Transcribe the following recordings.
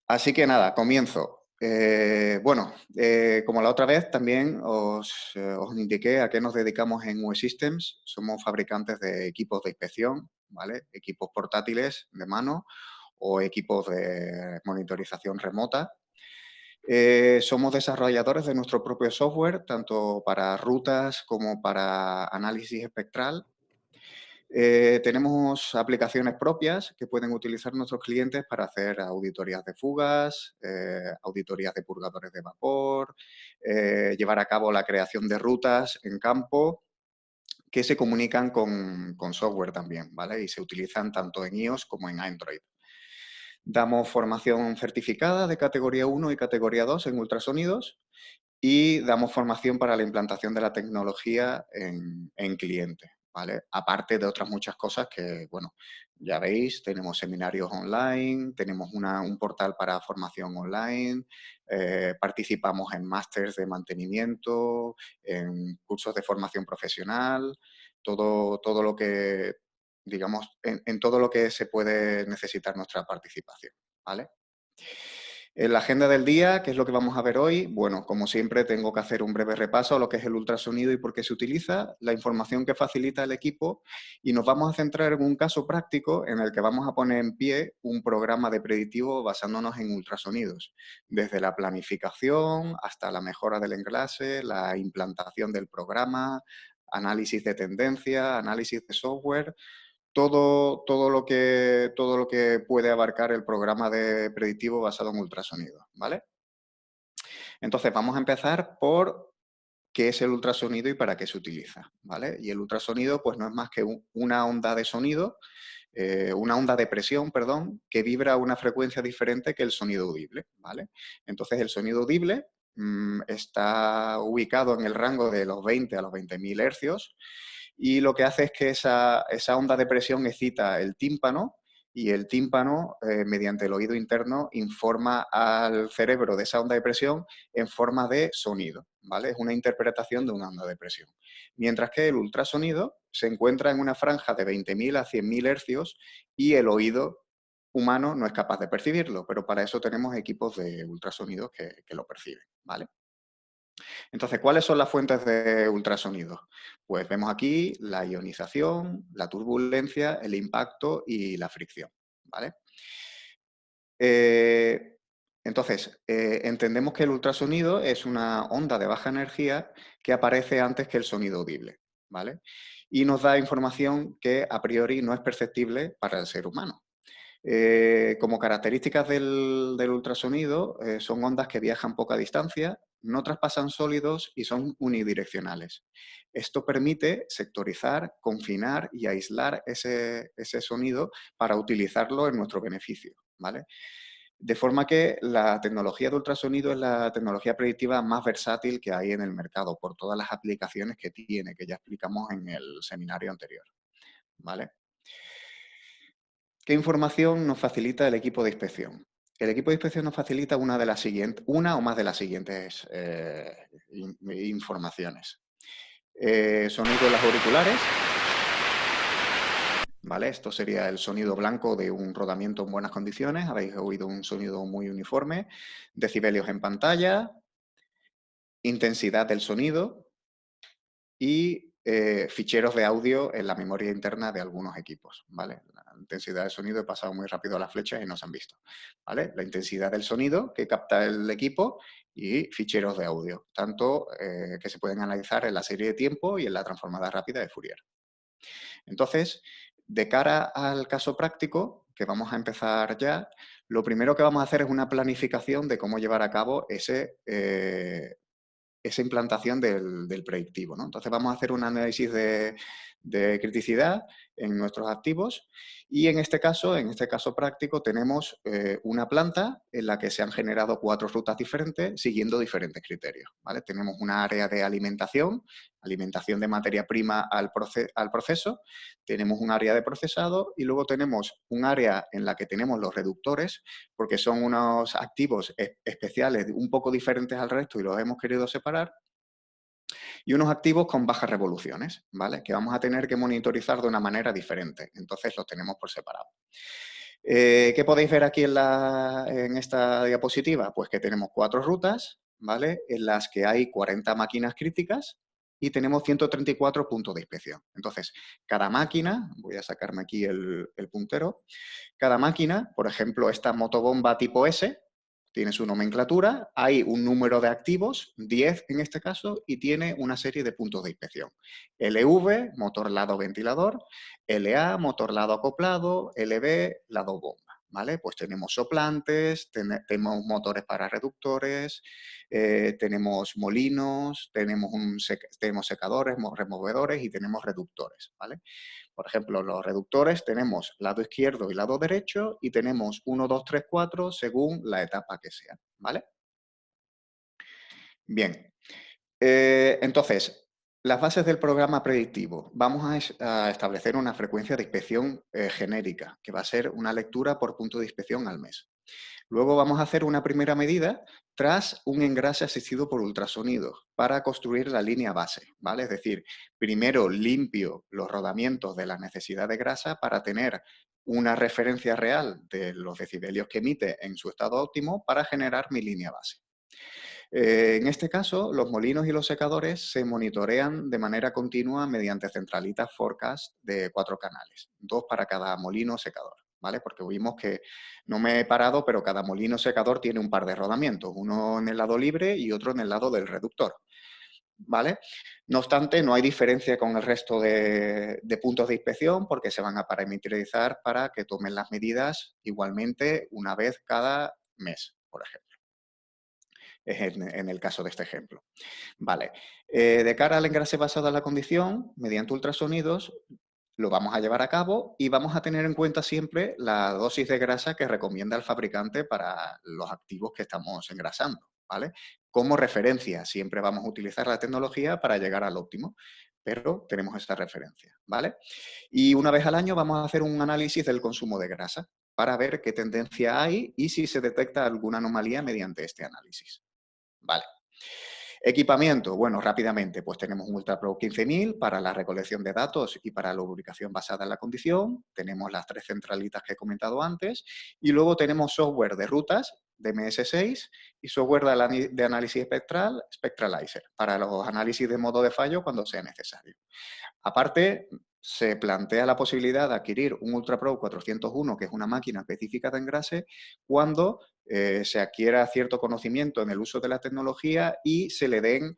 Así que nada, comienzo. Como la otra vez, también os indiqué a qué nos dedicamos en UE Systems. Somos fabricantes de equipos de inspección, ¿vale? Equipos portátiles de mano o equipos de monitorización remota. Somos desarrolladores de nuestro propio software, tanto para rutas como para análisis espectral. Tenemos aplicaciones propias que pueden utilizar nuestros clientes para hacer auditorías de fugas, auditorías de purgadores de vapor, llevar a cabo la creación de rutas en campo que se comunican con software también, ¿vale? Y se utilizan tanto en iOS como en Android. Damos formación certificada de categoría 1 y categoría 2 en ultrasonidos y damos formación para la implantación de la tecnología en cliente, ¿vale? Aparte de otras muchas cosas que, bueno, ya veis, tenemos seminarios online, tenemos un portal para formación online, participamos en másters de mantenimiento, en cursos de formación profesional, todo lo que, digamos, en todo lo que se puede necesitar nuestra participación, ¿vale? En la agenda del día, ¿qué es lo que vamos a ver hoy? Bueno, como siempre, tengo que hacer un breve repaso a lo que es el ultrasonido y por qué se utiliza, la información que facilita el equipo y nos vamos a centrar en un caso práctico en el que vamos a poner en pie un programa de predictivo basándonos en ultrasonidos, desde la planificación hasta la mejora del enlace, la implantación del programa, análisis de tendencia, análisis de software, todo lo que puede abarcar el programa de predictivo basado en ultrasonido, ¿vale? Entonces, vamos a empezar por qué es el ultrasonido y para qué se utiliza, ¿vale? Y el ultrasonido, pues no es más que una onda de sonido, una onda de presión, perdón, que vibra a una frecuencia diferente que el sonido audible, ¿vale? Entonces, el sonido audible está ubicado en el rango de los 20 a los 20.000 hercios y lo que hace es que esa onda de presión excita el tímpano y el tímpano, mediante el oído interno, informa al cerebro de esa onda de presión en forma de sonido, ¿vale? Es una interpretación de una onda de presión. Mientras que el ultrasonido se encuentra en una franja de 20.000 a 100.000 hercios y el oído humano no es capaz de percibirlo, pero para eso tenemos equipos de ultrasonido que lo perciben, ¿vale? Entonces, ¿cuáles son las fuentes de ultrasonido? Pues vemos aquí la ionización, la turbulencia, el impacto y la fricción, ¿vale? Eh, entendemos que el ultrasonido es una onda de baja energía que aparece antes que el sonido audible, ¿vale? Y nos da información que a priori no es perceptible para el ser humano. Como características del ultrasonido, son ondas que viajan poca distancia, no traspasan sólidos y son unidireccionales. Esto permite sectorizar, confinar y aislar ese sonido para utilizarlo en nuestro beneficio, ¿vale? De forma que la tecnología de ultrasonido es la tecnología predictiva más versátil que hay en el mercado por todas las aplicaciones que tiene, que ya explicamos en el seminario anterior, ¿vale? ¿Qué información nos facilita el equipo de inspección? El equipo de inspección nos facilita una o más de las siguientes informaciones. Sonido en las auriculares, ¿vale? Esto sería el sonido blanco de un rodamiento en buenas condiciones. Habéis oído un sonido muy uniforme. Decibelios en pantalla, intensidad del sonido y ficheros de audio en la memoria interna de algunos equipos, ¿vale? La intensidad del sonido, he pasado muy rápido a las flechas y no se han visto, ¿vale? La intensidad del sonido que capta el equipo y ficheros de audio, tanto que se pueden analizar en la serie de tiempo y en la transformada rápida de Fourier. Entonces, de cara al caso práctico, que vamos a empezar ya, lo primero que vamos a hacer es una planificación de cómo llevar a cabo esa implantación del predictivo, ¿no? Entonces vamos a hacer un análisis de criticidad en nuestros activos y en este caso práctico, tenemos una planta en la que se han generado 4 rutas diferentes siguiendo diferentes criterios, ¿vale? Tenemos un área de alimentación de materia prima al proceso, tenemos un área de procesado y luego tenemos un área en la que tenemos los reductores, porque son unos activos especiales un poco diferentes al resto y los hemos querido separar, y unos activos con bajas revoluciones, ¿vale? Que vamos a tener que monitorizar de una manera diferente. Entonces los tenemos por separado. ¿Qué podéis ver aquí en esta diapositiva? Pues que tenemos 4 rutas, ¿vale? En las que hay 40 máquinas críticas y tenemos 134 puntos de inspección. Entonces, cada máquina, voy a sacarme aquí el puntero, cada máquina, por ejemplo, esta motobomba tipo S, tiene su nomenclatura, hay un número de activos, 10 en este caso, y tiene una serie de puntos de inspección. LV, motor lado ventilador, LA, motor lado acoplado, LB, lado bomba. ¿Vale? Pues tenemos soplantes, tenemos motores para reductores, tenemos molinos, tenemos secadores, removedores y tenemos reductores. ¿Vale? Por ejemplo, los reductores tenemos lado izquierdo y lado derecho y tenemos 1, 2, 3, 4 según la etapa que sea, ¿vale? Bien, entonces, las bases del programa predictivo. Vamos a establecer una frecuencia de inspección genérica, que va a ser una lectura por punto de inspección al mes. Luego vamos a hacer una primera medida tras un engrase asistido por ultrasonido para construir la línea base, ¿vale? Es decir, primero limpio los rodamientos de la necesidad de grasa para tener una referencia real de los decibelios que emite en su estado óptimo para generar mi línea base. En este caso, los molinos y los secadores se monitorean de manera continua mediante centralitas forecast de 4 canales, 2 para cada molino o secador, ¿vale? Porque vimos que no me he parado, pero cada molino o secador tiene un par de rodamientos, uno en el lado libre y otro en el lado del reductor, ¿vale? No obstante, no hay diferencia con el resto de puntos de inspección porque se van a parametrizar para que tomen las medidas igualmente una vez cada mes, por ejemplo. Es en el caso de este ejemplo. Vale. De cara al engrase basado en la condición, mediante ultrasonidos, lo vamos a llevar a cabo y vamos a tener en cuenta siempre la dosis de grasa que recomienda el fabricante para los activos que estamos engrasando, ¿vale? Como referencia, siempre vamos a utilizar la tecnología para llegar al óptimo, pero tenemos esta referencia, ¿vale? Y una vez al año vamos a hacer un análisis del consumo de grasa para ver qué tendencia hay y si se detecta alguna anomalía mediante este análisis. Vale. Equipamiento, bueno, rápidamente, pues tenemos un UltraPro 15000 para la recolección de datos y para la lubricación basada en la condición, tenemos las 3 centralitas que he comentado antes, y luego tenemos software de rutas, DMS6, y software de análisis espectral, Spectralizer, para los análisis de modo de fallo cuando sea necesario. Aparte, se plantea la posibilidad de adquirir un UltraPro 401, que es una máquina específica de engrase, cuando se adquiera cierto conocimiento en el uso de la tecnología y se le den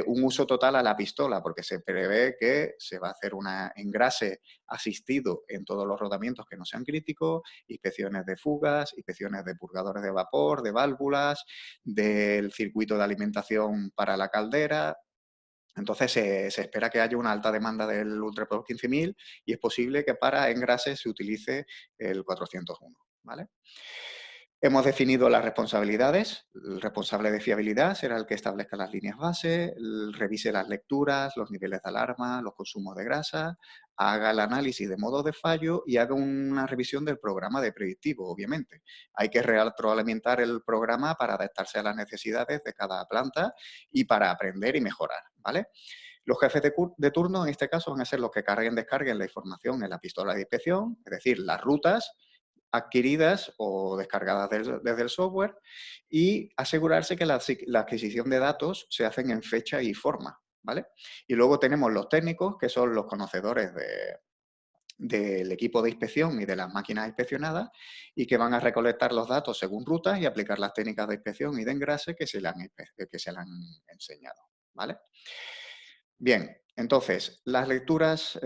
un uso total a la pistola, porque se prevé que se va a hacer un engrase asistido en todos los rodamientos que no sean críticos, inspecciones de fugas, inspecciones de purgadores de vapor, de válvulas, del circuito de alimentación para la caldera. Entonces se espera que haya una alta demanda del UltraPro 15000 y es posible que para engrase se utilice el 401, ¿vale? Hemos definido las responsabilidades. El responsable de fiabilidad será el que establezca las líneas base, revise las lecturas, los niveles de alarma, los consumos de grasa, haga el análisis de modo de fallo y haga una revisión del programa de predictivo, obviamente. Hay que retroalimentar el programa para adaptarse a las necesidades de cada planta y para aprender y mejorar, ¿vale? Los jefes de turno, en este caso, van a ser los que carguen y descarguen la información en la pistola de inspección, es decir, las rutas adquiridas o descargadas desde el software y asegurarse que la adquisición de datos se hacen en fecha y forma, ¿vale? Y luego tenemos los técnicos, que son los conocedores del equipo de inspección y de las máquinas inspeccionadas y que van a recolectar los datos según rutas y aplicar las técnicas de inspección y de engrase que se le han enseñado, ¿vale? Bien, entonces, las lecturas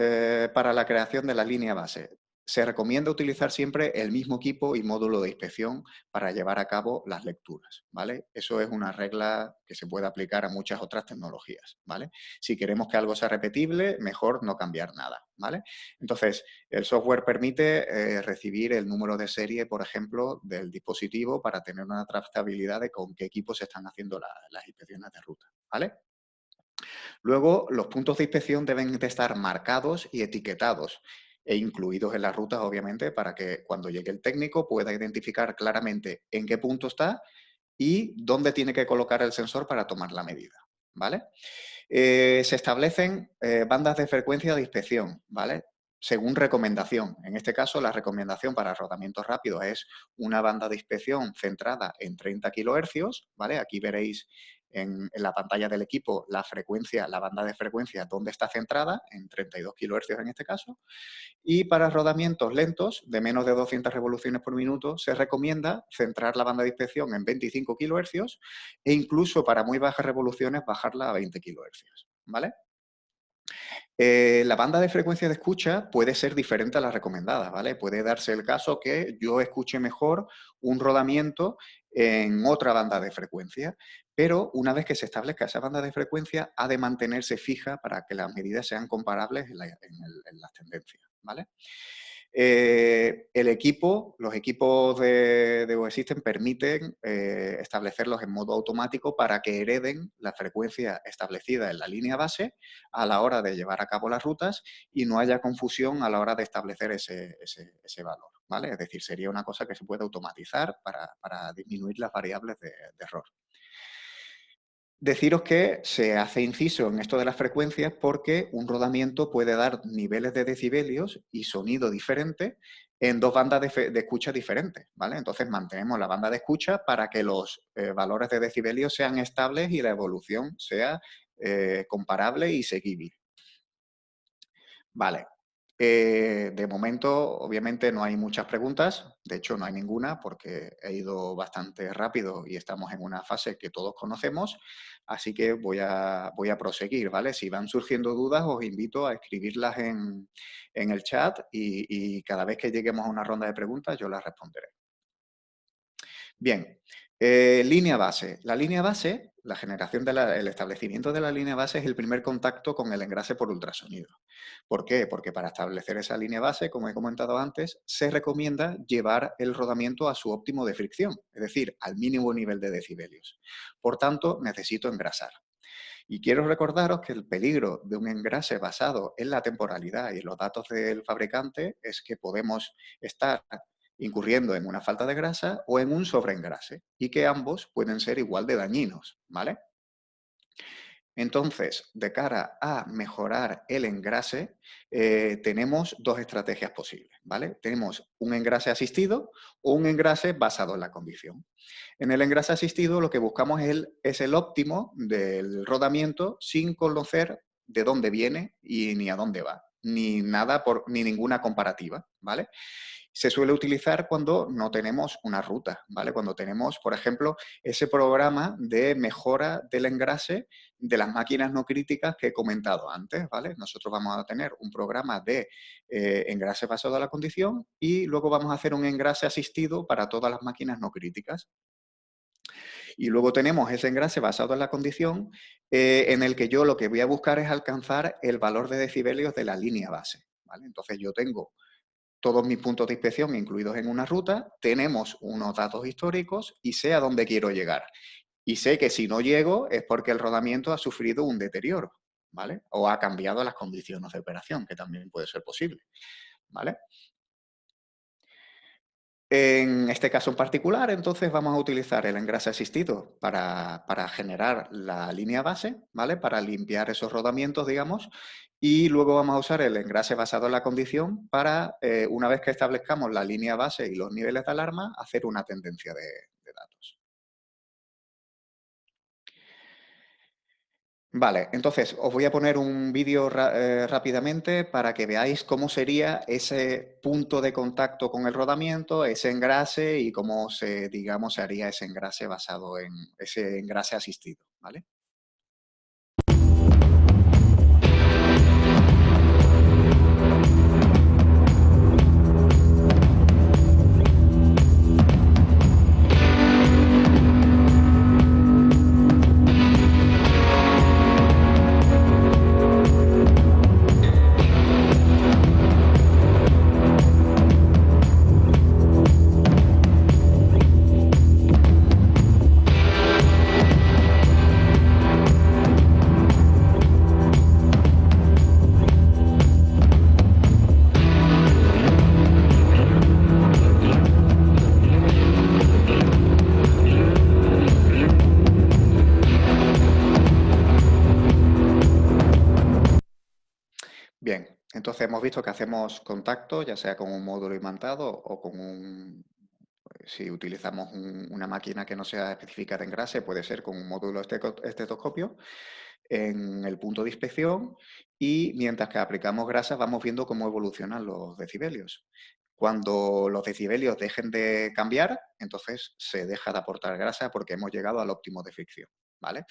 para la creación de la línea base. Se recomienda utilizar siempre el mismo equipo y módulo de inspección para llevar a cabo las lecturas, ¿vale? Eso es una regla que se puede aplicar a muchas otras tecnologías, ¿vale? Si queremos que algo sea repetible, mejor no cambiar nada, ¿vale? Entonces, el software permite recibir el número de serie, por ejemplo, del dispositivo para tener una trazabilidad de con qué equipos se están haciendo las inspecciones de ruta, ¿vale? Luego, los puntos de inspección deben de estar marcados y etiquetados e incluidos en las rutas, obviamente, para que cuando llegue el técnico pueda identificar claramente en qué punto está y dónde tiene que colocar el sensor para tomar la medida, ¿vale? Se establecen bandas de frecuencia de inspección, ¿vale? según recomendación. En este caso, la recomendación para rodamientos rápidos es una banda de inspección centrada en 30 kHz, ¿vale? Aquí veréis en la pantalla del equipo la frecuencia, la banda de frecuencia donde está centrada, en 32 kHz en este caso. Y para rodamientos lentos, de menos de 200 revoluciones por minuto, se recomienda centrar la banda de inspección en 25 kHz e incluso para muy bajas revoluciones bajarla a 20 kHz, ¿vale? La banda de frecuencia de escucha puede ser diferente a la recomendada, ¿vale? Puede darse el caso que yo escuche mejor un rodamiento en otra banda de frecuencia, pero una vez que se establezca esa banda de frecuencia, ha de mantenerse fija para que las medidas sean comparables en las tendencias, ¿vale? Los equipos de OEsystem permiten establecerlos en modo automático para que hereden la frecuencia establecida en la línea base a la hora de llevar a cabo las rutas y no haya confusión a la hora de establecer ese valor, ¿vale? Es decir, sería una cosa que se puede automatizar para disminuir las variables de error. Deciros que se hace inciso en esto de las frecuencias porque un rodamiento puede dar niveles de decibelios y sonido diferente en dos bandas de escucha diferentes, ¿vale? Entonces mantenemos la banda de escucha para que los valores de decibelios sean estables y la evolución sea comparable y seguible. Vale. De momento, obviamente, no hay muchas preguntas. De hecho, no hay ninguna porque he ido bastante rápido y estamos en una fase que todos conocemos. Así que voy a proseguir, ¿vale? Si van surgiendo dudas, os invito a escribirlas en el chat y cada vez que lleguemos a una ronda de preguntas, yo las responderé. Bien, línea base. La línea base, la generación el establecimiento de la línea base es el primer contacto con el engrase por ultrasonido. ¿Por qué? Porque para establecer esa línea base, como he comentado antes, se recomienda llevar el rodamiento a su óptimo de fricción, es decir, al mínimo nivel de decibelios. Por tanto, necesito engrasar. Y quiero recordaros que el peligro de un engrase basado en la temporalidad y en los datos del fabricante es que podemos estar incurriendo en una falta de grasa o en un sobreengrase y que ambos pueden ser igual de dañinos, ¿vale? Entonces, de cara a mejorar el engrase, tenemos dos estrategias posibles, ¿vale? Tenemos un engrase asistido o un engrase basado en la condición. En el engrase asistido lo que buscamos es el óptimo del rodamiento sin conocer de dónde viene y ni a dónde va, ni ninguna comparativa, ¿vale? Se suele utilizar cuando no tenemos una ruta, ¿vale? Cuando tenemos, por ejemplo, ese programa de mejora del engrase de las máquinas no críticas que he comentado antes, ¿vale? Nosotros vamos a tener un programa de engrase basado a la condición y luego vamos a hacer un engrase asistido para todas las máquinas no críticas. Y luego tenemos ese engrase basado en la condición en el que yo lo que voy a buscar es alcanzar el valor de decibelios de la línea base, ¿vale? Entonces yo tengo todos mis puntos de inspección incluidos en una ruta, tenemos unos datos históricos y sé a dónde quiero llegar. Y sé que si no llego es porque el rodamiento ha sufrido un deterioro, ¿vale? O ha cambiado las condiciones de operación, que también puede ser posible, ¿vale? En este caso en particular, entonces, vamos a utilizar el engrase asistido para generar la línea base, ¿vale? Para limpiar esos rodamientos, digamos, y luego vamos a usar el engrase basado en la condición para, una vez que establezcamos la línea base y los niveles de alarma, hacer una tendencia de datos. Vale, entonces os voy a poner un vídeo rápidamente para que veáis cómo sería ese punto de contacto con el rodamiento, ese engrase y cómo digamos, se haría ese engrase basado en ese engrase asistido, ¿vale? Entonces hemos visto que hacemos contacto, ya sea con un módulo imantado o con si utilizamos una máquina que no sea especificada en grase, puede ser con un módulo estetoscopio en el punto de inspección, y mientras que aplicamos grasa vamos viendo cómo evolucionan los decibelios. Cuando los decibelios dejen de cambiar, entonces se deja de aportar grasa porque hemos llegado al óptimo de fricción, ¿vale?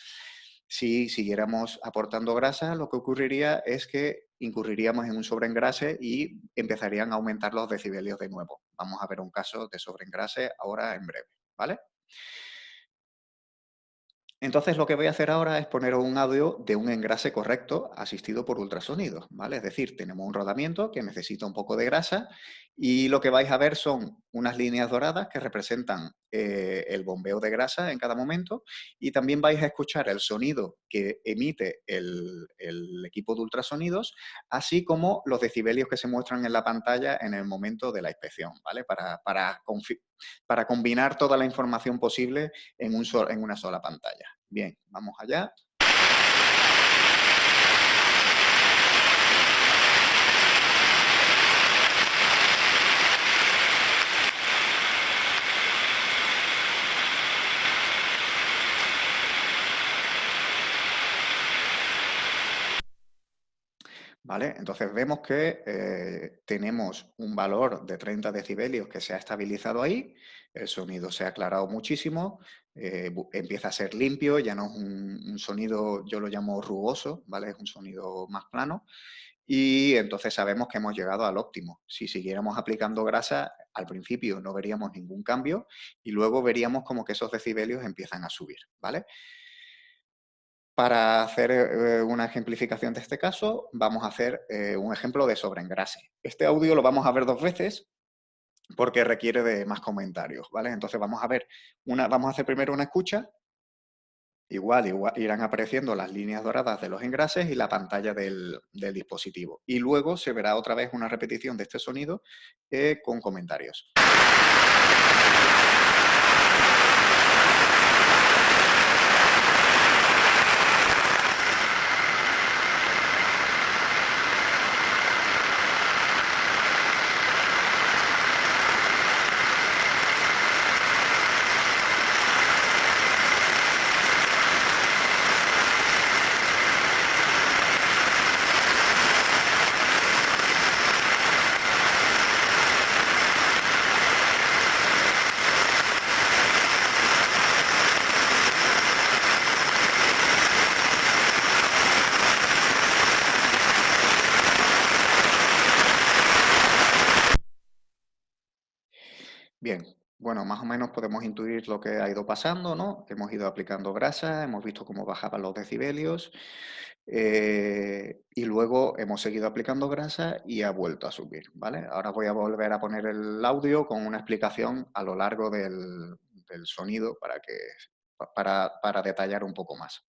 Si siguiéramos aportando grasa, lo que ocurriría es que incurriríamos en un sobreengrase y empezarían a aumentar los decibelios de nuevo. Vamos a ver un caso de sobreengrase ahora en breve, ¿vale? Entonces lo que voy a hacer ahora es poner un audio de un engrase correcto asistido por ultrasonido, ¿vale? Es decir, tenemos un rodamiento que necesita un poco de grasa y lo que vais a ver son unas líneas doradas que representan el bombeo de grasa en cada momento, y también vais a escuchar el sonido que emite el equipo de ultrasonidos, así como los decibelios que se muestran en la pantalla en el momento de la inspección, ¿vale? Para combinar toda la información posible en una sola pantalla. Bien, vamos allá. ¿Vale? Entonces vemos que tenemos un valor de 30 decibelios que se ha estabilizado ahí, el sonido se ha aclarado muchísimo, empieza a ser limpio, ya no es un sonido, yo lo llamo rugoso, ¿vale? Es un sonido más plano, y entonces sabemos que hemos llegado al óptimo. Si siguiéramos aplicando grasa, al principio no veríamos ningún cambio y luego veríamos como que esos decibelios empiezan a subir, ¿vale? Para hacer una ejemplificación de este caso, vamos a hacer un ejemplo de sobreengrase. Este audio lo vamos a ver dos veces porque requiere de más comentarios, ¿vale? Entonces vamos a hacer primero una escucha. Igual irán apareciendo las líneas doradas de los engrases y la pantalla del dispositivo. Y luego se verá otra vez una repetición de este sonido con comentarios. Bien, bueno, más o menos podemos intuir lo que ha ido pasando, ¿no? Hemos ido aplicando grasa, hemos visto cómo bajaban los decibelios, y luego hemos seguido aplicando grasa y ha vuelto a subir, ¿vale? Ahora voy a volver a poner el audio con una explicación a lo largo del sonido para detallar un poco más.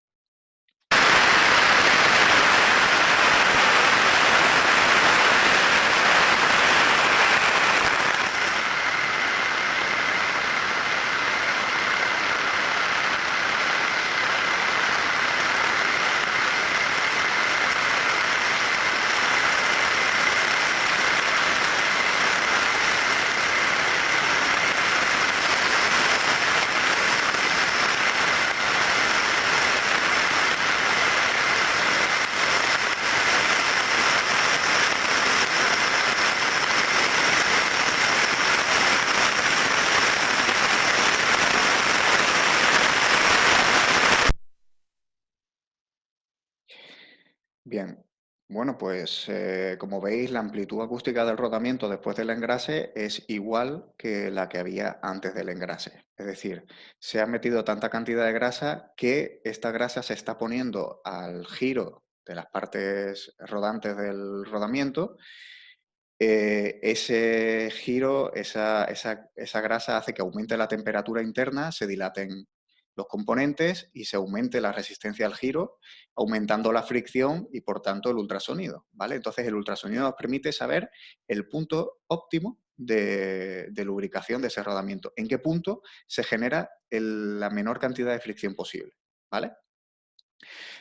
Bien, bueno, pues como veis, la amplitud acústica del rodamiento después del engrase es igual que la que había antes del engrase. Es decir, se ha metido tanta cantidad de grasa que esta grasa se está poniendo al giro de las partes rodantes del rodamiento. Ese giro, esa grasa hace que aumente la temperatura interna, se dilaten los componentes y se aumente la resistencia al giro, aumentando la fricción y por tanto el ultrasonido, ¿vale? Entonces el ultrasonido nos permite saber el punto óptimo de lubricación de ese rodamiento, en qué punto se genera la menor cantidad de fricción posible, ¿vale?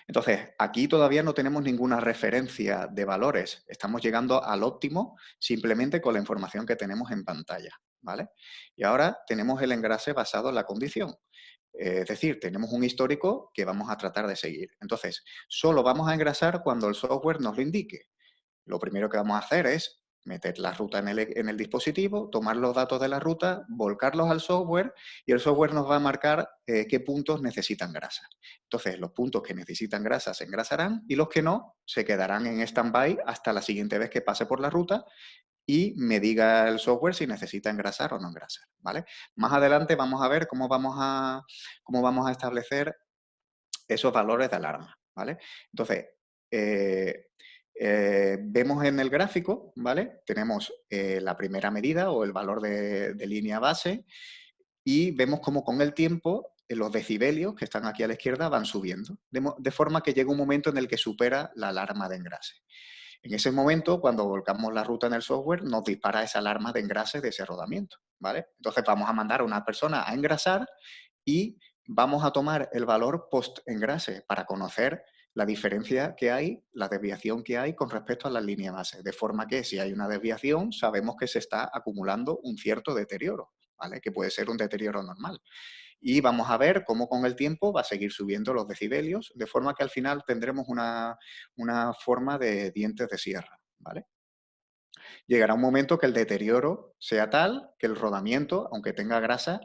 Entonces, aquí todavía no tenemos ninguna referencia de valores. Estamos llegando al óptimo simplemente con la información que tenemos en pantalla, ¿vale? Y ahora tenemos el engrase basado en la condición. Es decir, tenemos un histórico que vamos a tratar de seguir. Entonces, solo vamos a engrasar cuando el software nos lo indique. Lo primero que vamos a hacer es meter la ruta en el dispositivo, tomar los datos de la ruta, volcarlos al software y el software nos va a marcar qué puntos necesitan grasa. Entonces, los puntos que necesitan grasa se engrasarán y los que no se quedarán en stand-by hasta la siguiente vez que pase por la ruta y me diga el software si necesita engrasar o no engrasar, ¿vale? Más adelante vamos a ver cómo vamos a establecer esos valores de alarma, ¿vale? Entonces, eh, vemos en el gráfico, ¿vale? Tenemos la primera medida o el valor de línea base y vemos cómo con el tiempo los decibelios que están aquí a la izquierda van subiendo, de forma que llega un momento en el que supera la alarma de engrase. En ese momento, cuando volcamos la ruta en el software, nos dispara esa alarma de engrase de ese rodamiento, ¿vale? Entonces vamos a mandar a una persona a engrasar y vamos a tomar el valor post-engrase para conocer la diferencia que hay, la desviación que hay con respecto a la línea base, de forma que si hay una desviación sabemos que se está acumulando un cierto deterioro, ¿vale? Que puede ser un deterioro normal. Y vamos a ver cómo con el tiempo va a seguir subiendo los decibelios, de forma que al final tendremos una forma de dientes de sierra, ¿vale? Llegará un momento que el deterioro sea tal que el rodamiento, aunque tenga grasa,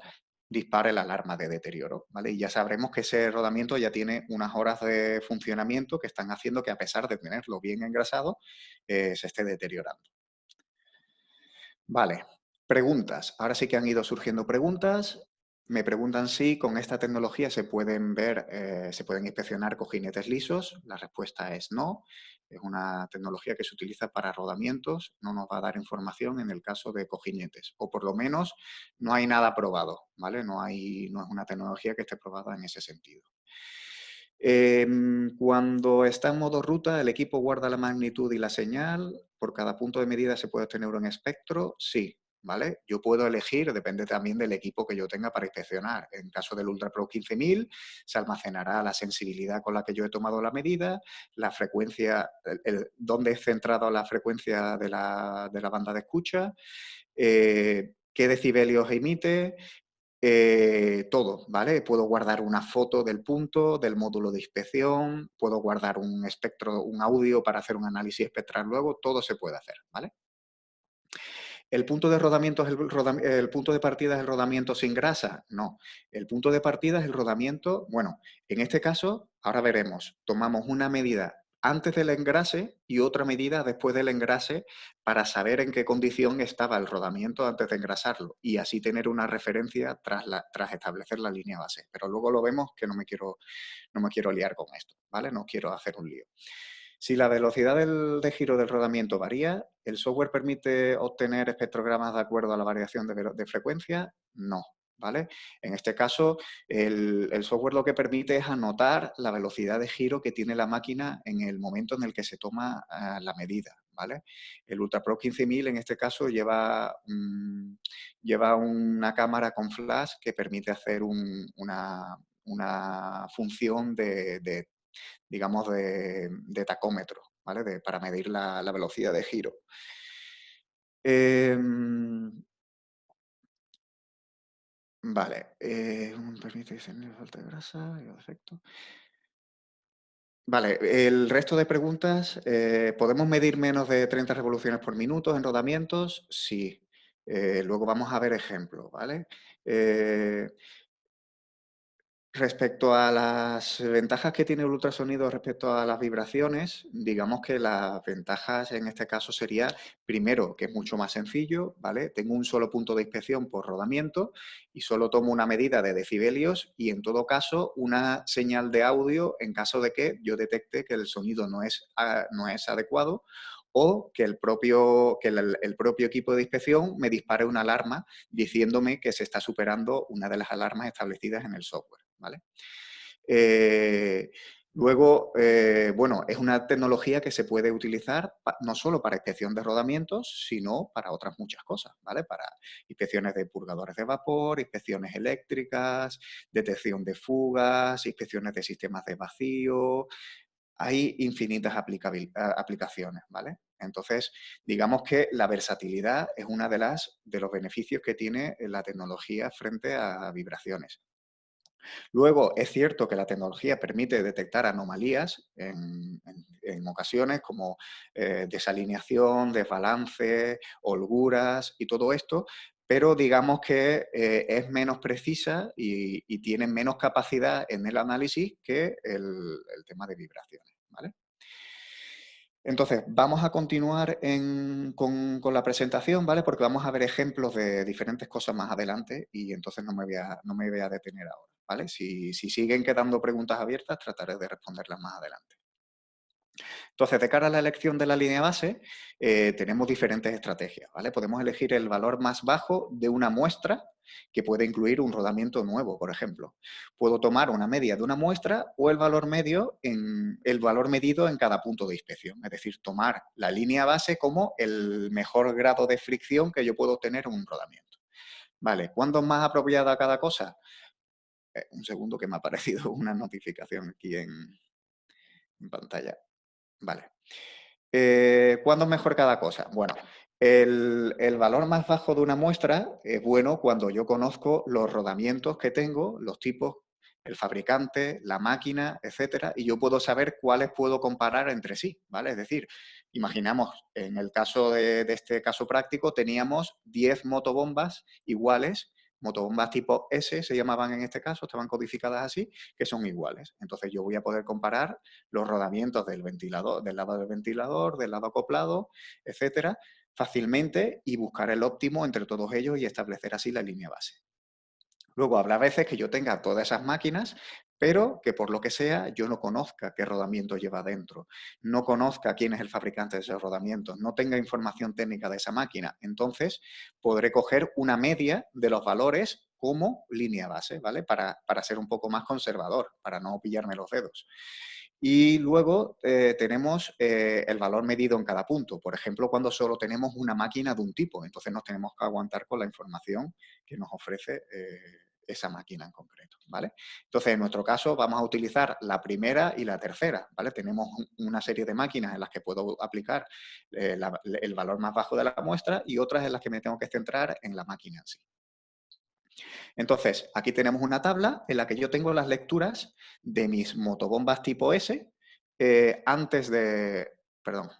dispare la alarma de deterioro, ¿vale? Y ya sabremos que ese rodamiento ya tiene unas horas de funcionamiento que están haciendo que, a pesar de tenerlo bien engrasado, se esté deteriorando. Vale, preguntas. Ahora sí que han ido surgiendo preguntas. Me preguntan si con esta tecnología se pueden ver, se pueden inspeccionar cojinetes lisos. La respuesta es no. Es una tecnología que se utiliza para rodamientos. No nos va a dar información en el caso de cojinetes. O por lo menos no hay nada probado, ¿vale? No es una tecnología que esté probada en ese sentido. Cuando está en modo ruta, ¿el equipo guarda la magnitud y la señal? ¿Por cada punto de medida se puede obtener un espectro? Sí, ¿vale? Yo puedo elegir, depende también del equipo que yo tenga para inspeccionar. En caso del Ultra Pro 15000, se almacenará la sensibilidad con la que yo he tomado la medida, la frecuencia, dónde he centrado la frecuencia de la banda de escucha, qué decibelios emite, todo, ¿vale? Puedo guardar una foto del punto, del módulo de inspección, puedo guardar un espectro, un audio para hacer un análisis espectral luego, todo se puede hacer, ¿vale? ¿El punto de rodamiento es el punto de partida es el rodamiento sin grasa? No. El punto de partida es el rodamiento, bueno, en este caso, ahora veremos, tomamos una medida antes del engrase y otra medida después del engrase para saber en qué condición estaba el rodamiento antes de engrasarlo y así tener una referencia tras establecer la línea base. Pero luego lo vemos, que no me quiero liar con esto, ¿vale? No quiero hacer un lío. Si la velocidad de giro del rodamiento varía, ¿el software permite obtener espectrogramas de acuerdo a la variación de frecuencia? No, ¿vale? En este caso, el software lo que permite es anotar la velocidad de giro que tiene la máquina en el momento en el que se toma la medida, ¿vale? El Ultra Pro 15000 en este caso lleva una cámara con flash que permite hacer una función digamos, de tacómetro, ¿vale? Para medir la velocidad de giro. Vale, permite diseñar falta de grasa y defecto. Vale, el resto de preguntas, ¿podemos medir menos de 30 revoluciones por minuto en rodamientos? Sí. Luego vamos a ver ejemplos, ¿vale? Eh, Respecto a las ventajas que tiene el ultrasonido respecto a las vibraciones, digamos que las ventajas en este caso sería, primero, que es mucho más sencillo, ¿vale? Tengo un solo punto de inspección por rodamiento y solo tomo una medida de decibelios y, en todo caso, una señal de audio en caso de que yo detecte que el sonido no es adecuado o que el propio equipo de inspección me dispare una alarma diciéndome que se está superando una de las alarmas establecidas en el software, ¿vale? Eh, Luego, bueno, es una tecnología que se puede utilizar no solo para inspección de rodamientos, sino para otras muchas cosas, ¿vale? Para inspecciones de purgadores de vapor, inspecciones eléctricas, detección de fugas, inspecciones de sistemas de vacío. Hay infinitas aplicaciones, ¿vale? Entonces, digamos que la versatilidad es una de los beneficios que tiene la tecnología frente a vibraciones. Luego, es cierto que la tecnología permite detectar anomalías en ocasiones como desalineación, desbalance, holguras y todo esto, pero digamos que es menos precisa y tiene menos capacidad en el análisis que el tema de vibraciones, ¿vale? Entonces, vamos a continuar con la presentación, ¿vale? Porque vamos a ver ejemplos de diferentes cosas más adelante y entonces no me voy a detener ahora, ¿vale? Si siguen quedando preguntas abiertas, trataré de responderlas más adelante. Entonces, de cara a la elección de la línea base, tenemos diferentes estrategias, ¿vale? Podemos elegir el valor más bajo de una muestra que puede incluir un rodamiento nuevo, por ejemplo. Puedo tomar una media de una muestra o el valor medio el valor medido en cada punto de inspección, es decir, tomar la línea base como el mejor grado de fricción que yo puedo obtener en un rodamiento. Vale, ¿cuándo es más apropiada cada cosa? Un segundo que me ha aparecido una notificación aquí en pantalla. Vale. ¿Cuándo es mejor cada cosa? Bueno, el valor más bajo de una muestra es bueno cuando yo conozco los rodamientos que tengo, los tipos, el fabricante, la máquina, etcétera, y yo puedo saber cuáles puedo comparar entre sí, ¿vale? Es decir, imaginamos, en el caso de este caso práctico, teníamos 10 motobombas iguales, motobombas tipo S se llamaban en este caso, estaban codificadas así, que son iguales. Entonces yo voy a poder comparar los rodamientos del ventilador, del lado del ventilador, del lado acoplado, etcétera, fácilmente y buscar el óptimo entre todos ellos y establecer así la línea base. Luego habrá veces que yo tenga todas esas máquinas, pero que por lo que sea yo no conozca qué rodamiento lleva dentro, no conozca quién es el fabricante de esos rodamientos, no tenga información técnica de esa máquina. Entonces podré coger una media de los valores como línea base, ¿vale? Para ser un poco más conservador, para no pillarme los dedos. Y luego tenemos el valor medido en cada punto. Por ejemplo, cuando solo tenemos una máquina de un tipo, entonces nos tenemos que aguantar con la información que nos ofrece esa máquina en concreto, ¿vale? Entonces, en nuestro caso, vamos a utilizar la primera y la tercera, ¿vale? Tenemos una serie de máquinas en las que puedo aplicar el valor más bajo de la muestra y otras en las que me tengo que centrar en la máquina en sí. Entonces, aquí tenemos una tabla en la que yo tengo las lecturas de mis motobombas tipo S antes de, perdón,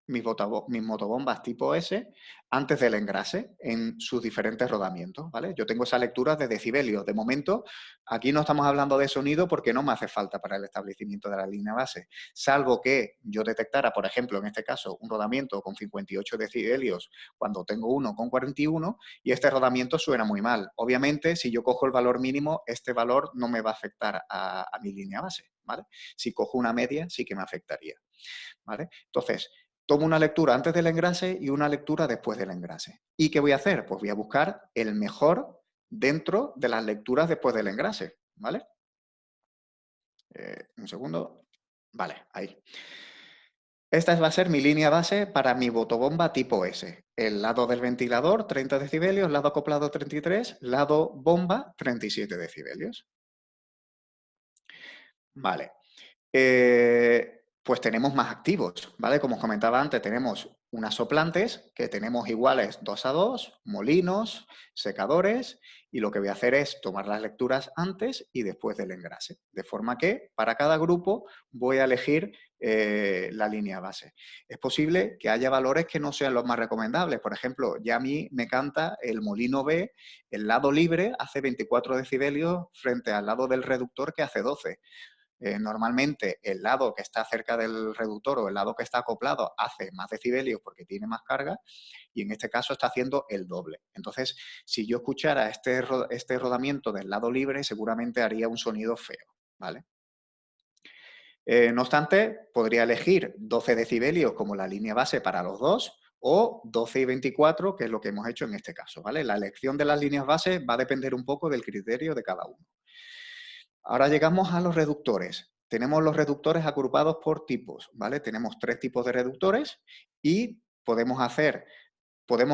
mis motobombas tipo S antes del engrase en sus diferentes rodamientos, ¿vale? Yo tengo esas lecturas de decibelios. De momento, aquí no estamos hablando de sonido porque no me hace falta para el establecimiento de la línea base, salvo que yo detectara, por ejemplo, en este caso, un rodamiento con 58 decibelios cuando tengo uno con 41 y este rodamiento suena muy mal. Obviamente, si yo cojo el valor mínimo, este valor no me va a afectar a mi línea base, ¿vale? Si cojo una media, sí que me afectaría, ¿vale? Entonces, tomo una lectura antes del engrase y una lectura después del engrase. ¿Y qué voy a hacer? Pues voy a buscar el mejor dentro de las lecturas después del engrase, ¿vale? Un segundo. Vale, ahí. Esta va a ser mi línea base para mi botobomba tipo S. El lado del ventilador, 30 decibelios, lado acoplado 33, lado bomba, 37 decibelios. Vale. Pues tenemos más activos, ¿vale? Como os comentaba antes, tenemos unas soplantes que tenemos iguales 2 a 2, molinos, secadores, y lo que voy a hacer es tomar las lecturas antes y después del engrase. De forma que para cada grupo voy a elegir la línea base. Es posible que haya valores que no sean los más recomendables. Por ejemplo, ya a mí me canta el molino B, el lado libre hace 24 decibelios frente al lado del reductor que hace 12. Normalmente el lado que está cerca del reductor o el lado que está acoplado hace más decibelios porque tiene más carga y en este caso está haciendo el doble. Entonces, si yo escuchara este rodamiento del lado libre, seguramente haría un sonido feo, ¿vale? No obstante, podría elegir 12 decibelios como la línea base para los dos o 12 y 24, que es lo que hemos hecho en este caso, ¿vale? La elección de las líneas base va a depender un poco del criterio de cada uno. Ahora llegamos a los reductores. tenemos los reductores agrupados por tipos, ¿vale? Tenemos 3 tipos de reductores y podemos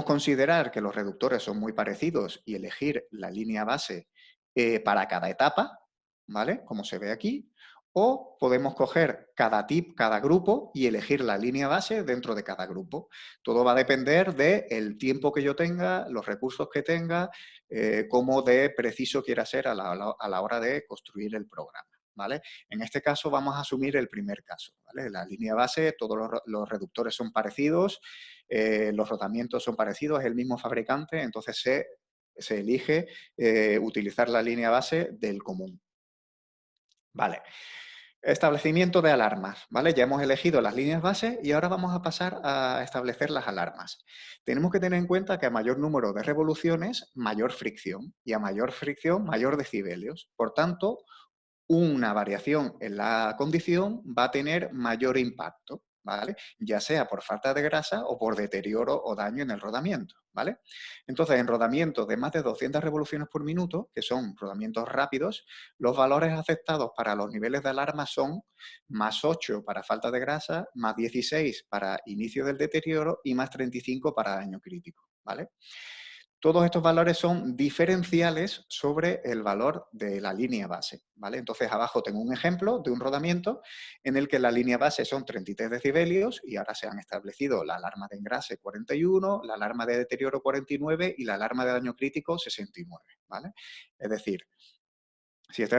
considerar que los reductores son muy parecidos y elegir la línea base para cada etapa, ¿vale? Como se ve aquí. O podemos coger cada grupo y elegir la línea base dentro de cada grupo. Todo va a depender del tiempo que yo tenga, los recursos que tenga, cómo de preciso quiera ser a la hora de construir el programa, ¿vale? En este caso vamos a asumir el primer caso, ¿vale? La línea base, todos los reductores son parecidos, los rodamientos son parecidos, es el mismo fabricante, entonces se elige utilizar la línea base del común. Vale. Establecimiento de alarmas, ¿vale? Ya hemos elegido las líneas base y ahora vamos a pasar a establecer las alarmas. Tenemos que tener en cuenta que a mayor número de revoluciones, mayor fricción, y a mayor fricción, mayor decibelios. Por tanto, una variación en la condición va a tener mayor impacto, ¿vale? Ya sea por falta de grasa o por deterioro o daño en el rodamiento, ¿vale? Entonces, en rodamientos de más de 200 revoluciones por minuto, que son rodamientos rápidos, los valores aceptados para los niveles de alarma son más 8 para falta de grasa, más 16 para inicio del deterioro y más 35 para daño crítico, ¿vale? Todos estos valores son diferenciales sobre el valor de la línea base, ¿vale? Entonces, abajo tengo un ejemplo de un rodamiento en el que la línea base son 33 decibelios y ahora se han establecido la alarma de engrase 41, la alarma de deterioro 49 y la alarma de daño crítico 69, ¿vale? Es decir, si este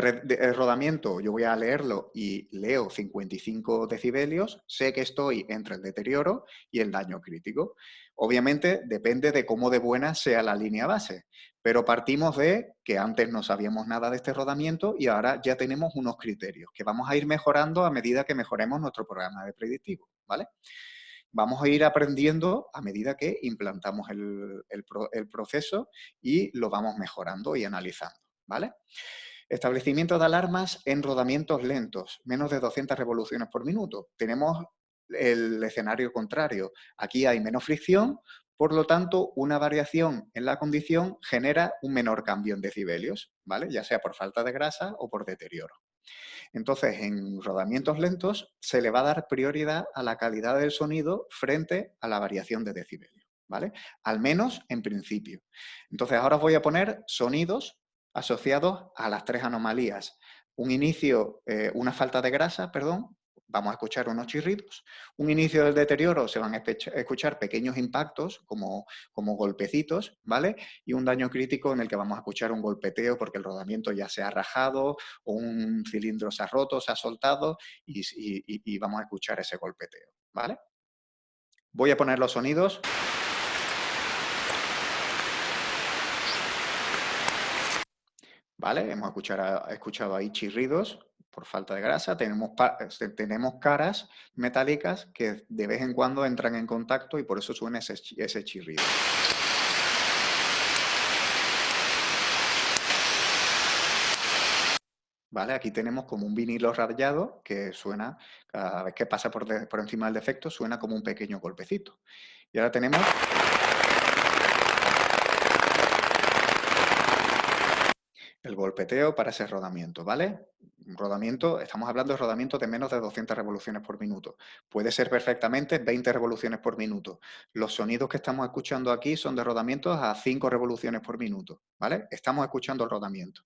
rodamiento yo voy a leerlo y leo 55 decibelios, sé que estoy entre el deterioro y el daño crítico. Obviamente depende de cómo de buena sea la línea base, pero partimos de que antes no sabíamos nada de este rodamiento y ahora ya tenemos unos criterios que vamos a ir mejorando a medida que mejoremos nuestro programa de predictivo, ¿vale? Vamos a ir aprendiendo a medida que implantamos el proceso y lo vamos mejorando y analizando, ¿vale? Establecimiento de alarmas en rodamientos lentos, menos de 200 revoluciones por minuto. Tenemos el escenario contrario. Aquí hay menos fricción, por lo tanto, una variación en la condición genera un menor cambio en decibelios, ¿vale? Ya sea por falta de grasa o por deterioro. Entonces, en rodamientos lentos se le va a dar prioridad a la calidad del sonido frente a la variación de decibelios, ¿vale? Al menos en principio. Entonces, ahora os voy a poner sonidos asociados a las 3 anomalías. Una falta de grasa, perdón, vamos a escuchar unos chirridos. Un inicio del deterioro, se van a escuchar pequeños impactos como golpecitos, ¿vale? Y un daño crítico en el que vamos a escuchar un golpeteo porque el rodamiento ya se ha rajado o un cilindro se ha roto, se ha soltado y vamos a escuchar ese golpeteo, ¿vale? Voy a poner los sonidos. ¿Vale? Hemos escuchado ahí chirridos por falta de grasa. Tenemos caras metálicas que de vez en cuando entran en contacto y por eso suena ese chirrido. ¿Vale? Aquí tenemos como un vinilo rayado que suena, cada vez que pasa por encima del defecto, suena como un pequeño golpecito. Y ahora tenemos el golpeteo para ese rodamiento, ¿vale? Un rodamiento, estamos hablando de rodamientos de menos de 200 revoluciones por minuto. Puede ser perfectamente 20 revoluciones por minuto. Los sonidos que estamos escuchando aquí son de rodamientos a 5 revoluciones por minuto, ¿vale? Estamos escuchando el rodamiento.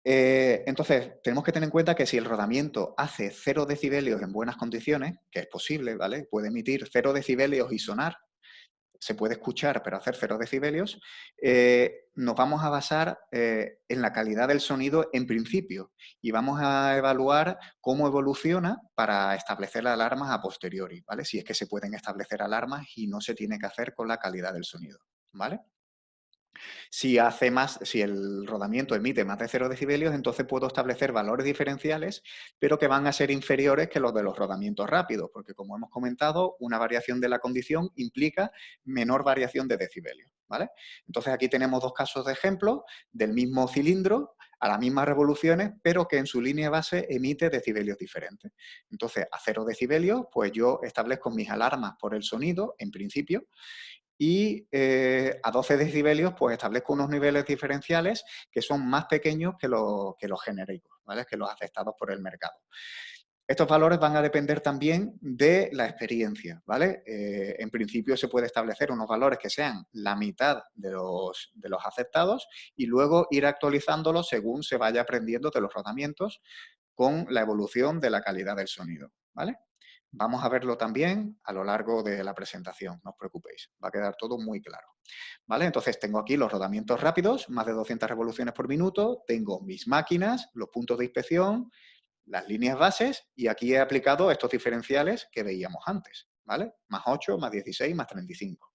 Entonces, tenemos que tener en cuenta que si el rodamiento hace 0 decibelios en buenas condiciones, que es posible, ¿vale? Puede emitir 0 decibelios y sonar, se puede escuchar, pero hacer 0 decibelios, nos vamos a basar en la calidad del sonido en principio y vamos a evaluar cómo evoluciona para establecer alarmas a posteriori, ¿vale? Si es que se pueden establecer alarmas y no se tiene que hacer con la calidad del sonido, ¿vale? Si el rodamiento emite más de 0 decibelios, entonces puedo establecer valores diferenciales, pero que van a ser inferiores que los de los rodamientos rápidos, porque como hemos comentado, una variación de la condición implica menor variación de decibelios, ¿vale? Entonces aquí tenemos dos casos de ejemplo del mismo cilindro, a las mismas revoluciones, pero que en su línea base emite decibelios diferentes. Entonces, a 0 decibelios, pues yo establezco mis alarmas por el sonido, en principio, y a 12 decibelios pues establezco unos niveles diferenciales que son más pequeños que los genéricos, ¿vale? Que los aceptados por el mercado. Estos valores van a depender también de la experiencia, ¿vale? En principio se puede establecer unos valores que sean la mitad de los aceptados y luego ir actualizándolos según se vaya aprendiendo de los rodamientos con la evolución de la calidad del sonido, ¿vale? Vamos a verlo también a lo largo de la presentación, no os preocupéis, va a quedar todo muy claro. ¿Vale? Entonces tengo aquí los rodamientos rápidos, más de 200 revoluciones por minuto, tengo mis máquinas, los puntos de inspección, las líneas bases y aquí he aplicado estos diferenciales que veíamos antes, ¿vale? Más 8, más 16, más 35.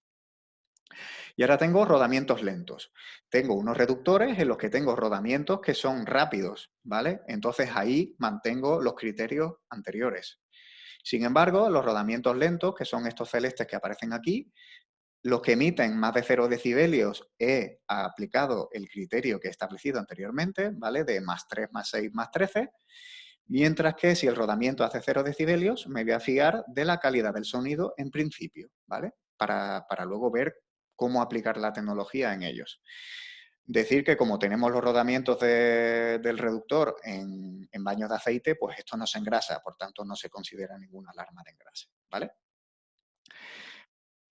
Y ahora tengo rodamientos lentos. Tengo unos reductores en los que tengo rodamientos que son rápidos, ¿vale? Entonces ahí mantengo los criterios anteriores. Sin embargo, los rodamientos lentos, que son estos celestes que aparecen aquí, los que emiten más de 0 decibelios he aplicado el criterio que he establecido anteriormente, ¿vale? De más 3, más 6, más 13. Mientras que si el rodamiento hace 0 decibelios, me voy a fiar de la calidad del sonido en principio, ¿vale? Para luego ver cómo aplicar la tecnología en ellos. Decir que como tenemos los rodamientos del reductor en baños de aceite, pues esto no se engrasa, por tanto no se considera ninguna alarma de engrase, ¿vale?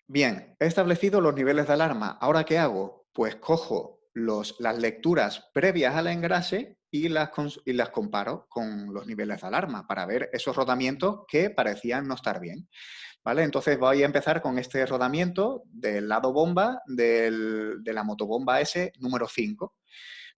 Bien, he establecido los niveles de alarma. ¿Ahora qué hago? Pues cojo las lecturas previas al engrase y las comparo con los niveles de alarma para ver esos rodamientos que parecían no estar bien. ¿Vale? Entonces voy a empezar con este rodamiento del lado bomba de la motobomba S número 5,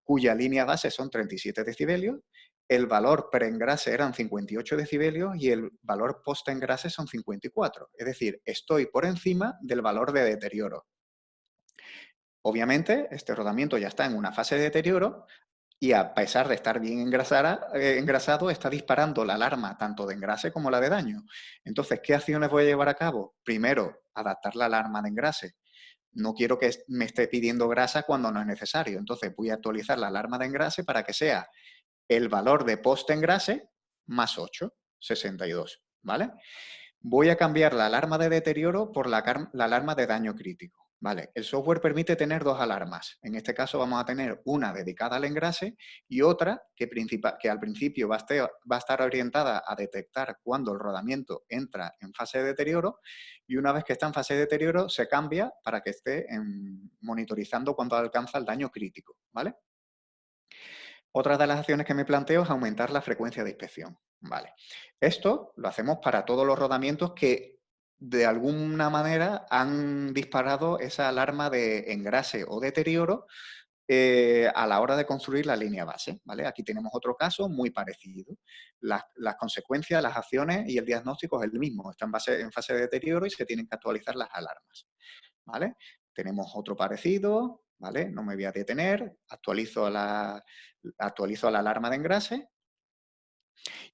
cuya línea base son 37 decibelios, el valor preengrase eran 58 decibelios y el valor postengrase son 54. Es decir, estoy por encima del valor de deterioro. Obviamente, este rodamiento ya está en una fase de deterioro y a pesar de estar bien engrasado, está disparando la alarma tanto de engrase como la de daño. Entonces, ¿qué acciones voy a llevar a cabo? Primero, adaptar la alarma de engrase. No quiero que me esté pidiendo grasa cuando no es necesario. Entonces, voy a actualizar la alarma de engrase para que sea el valor de post-engrase más 8, 62, ¿vale? Voy a cambiar la alarma de deterioro por la alarma de daño crítico. Vale, el software permite tener dos alarmas. En este caso vamos a tener una dedicada al engrase y otra que al principio va a estar orientada a detectar cuando el rodamiento entra en fase de deterioro y una vez que está en fase de deterioro se cambia para que esté monitorizando cuando alcanza el daño crítico. ¿Vale? Otra de las acciones que me planteo es aumentar la frecuencia de inspección. Vale. Esto lo hacemos para todos los rodamientos que de alguna manera han disparado esa alarma de engrase o deterioro a la hora de construir la línea base. ¿Vale? Aquí tenemos otro caso muy parecido. Las consecuencias, las acciones y el diagnóstico es el mismo. Está en fase de deterioro y se tienen que actualizar las alarmas. ¿Vale? Tenemos otro parecido, ¿vale? No me voy a detener, actualizo la alarma de engrase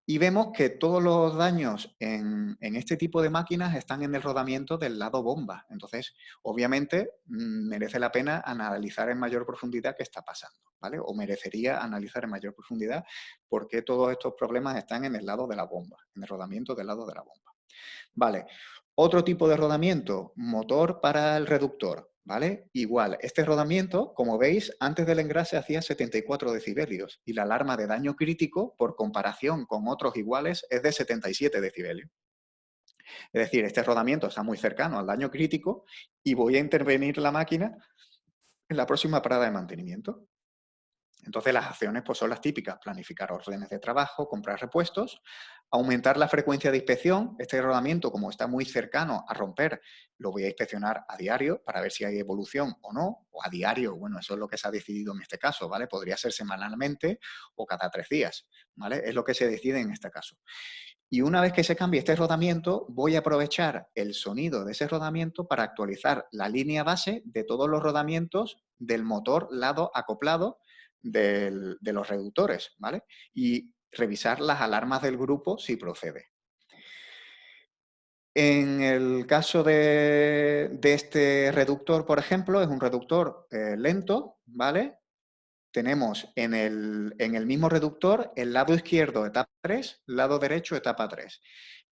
y vemos que todos los daños en este tipo de máquinas están en el rodamiento del lado bomba. Entonces, obviamente, merece la pena analizar en mayor profundidad qué está pasando, ¿vale? O merecería analizar en mayor profundidad por qué todos estos problemas están en el lado de la bomba, en el rodamiento del lado de la bomba. Vale, otro tipo de rodamiento, motor para el reductor, ¿vale? Igual, este rodamiento, como veis, antes del engrase hacía 74 decibelios y la alarma de daño crítico, por comparación con otros iguales, es de 77 decibelios. Es decir, este rodamiento está muy cercano al daño crítico y voy a intervenir la máquina en la próxima parada de mantenimiento. Entonces las acciones pues, son las típicas, planificar órdenes de trabajo, comprar repuestos, aumentar la frecuencia de inspección. Este rodamiento, como está muy cercano a romper, lo voy a inspeccionar a diario para ver si hay evolución o no, o a diario, bueno, eso es lo que se ha decidido en este caso, ¿vale? Podría ser semanalmente o cada 3 días, ¿vale? Es lo que se decide en este caso. Y una vez que se cambie este rodamiento, voy a aprovechar el sonido de ese rodamiento para actualizar la línea base de todos los rodamientos del motor lado acoplado de los reductores, ¿vale? Y revisar las alarmas del grupo si procede. En el caso de este reductor, por ejemplo, es un reductor lento, ¿vale? Tenemos en el mismo reductor el lado izquierdo etapa 3, lado derecho etapa 3.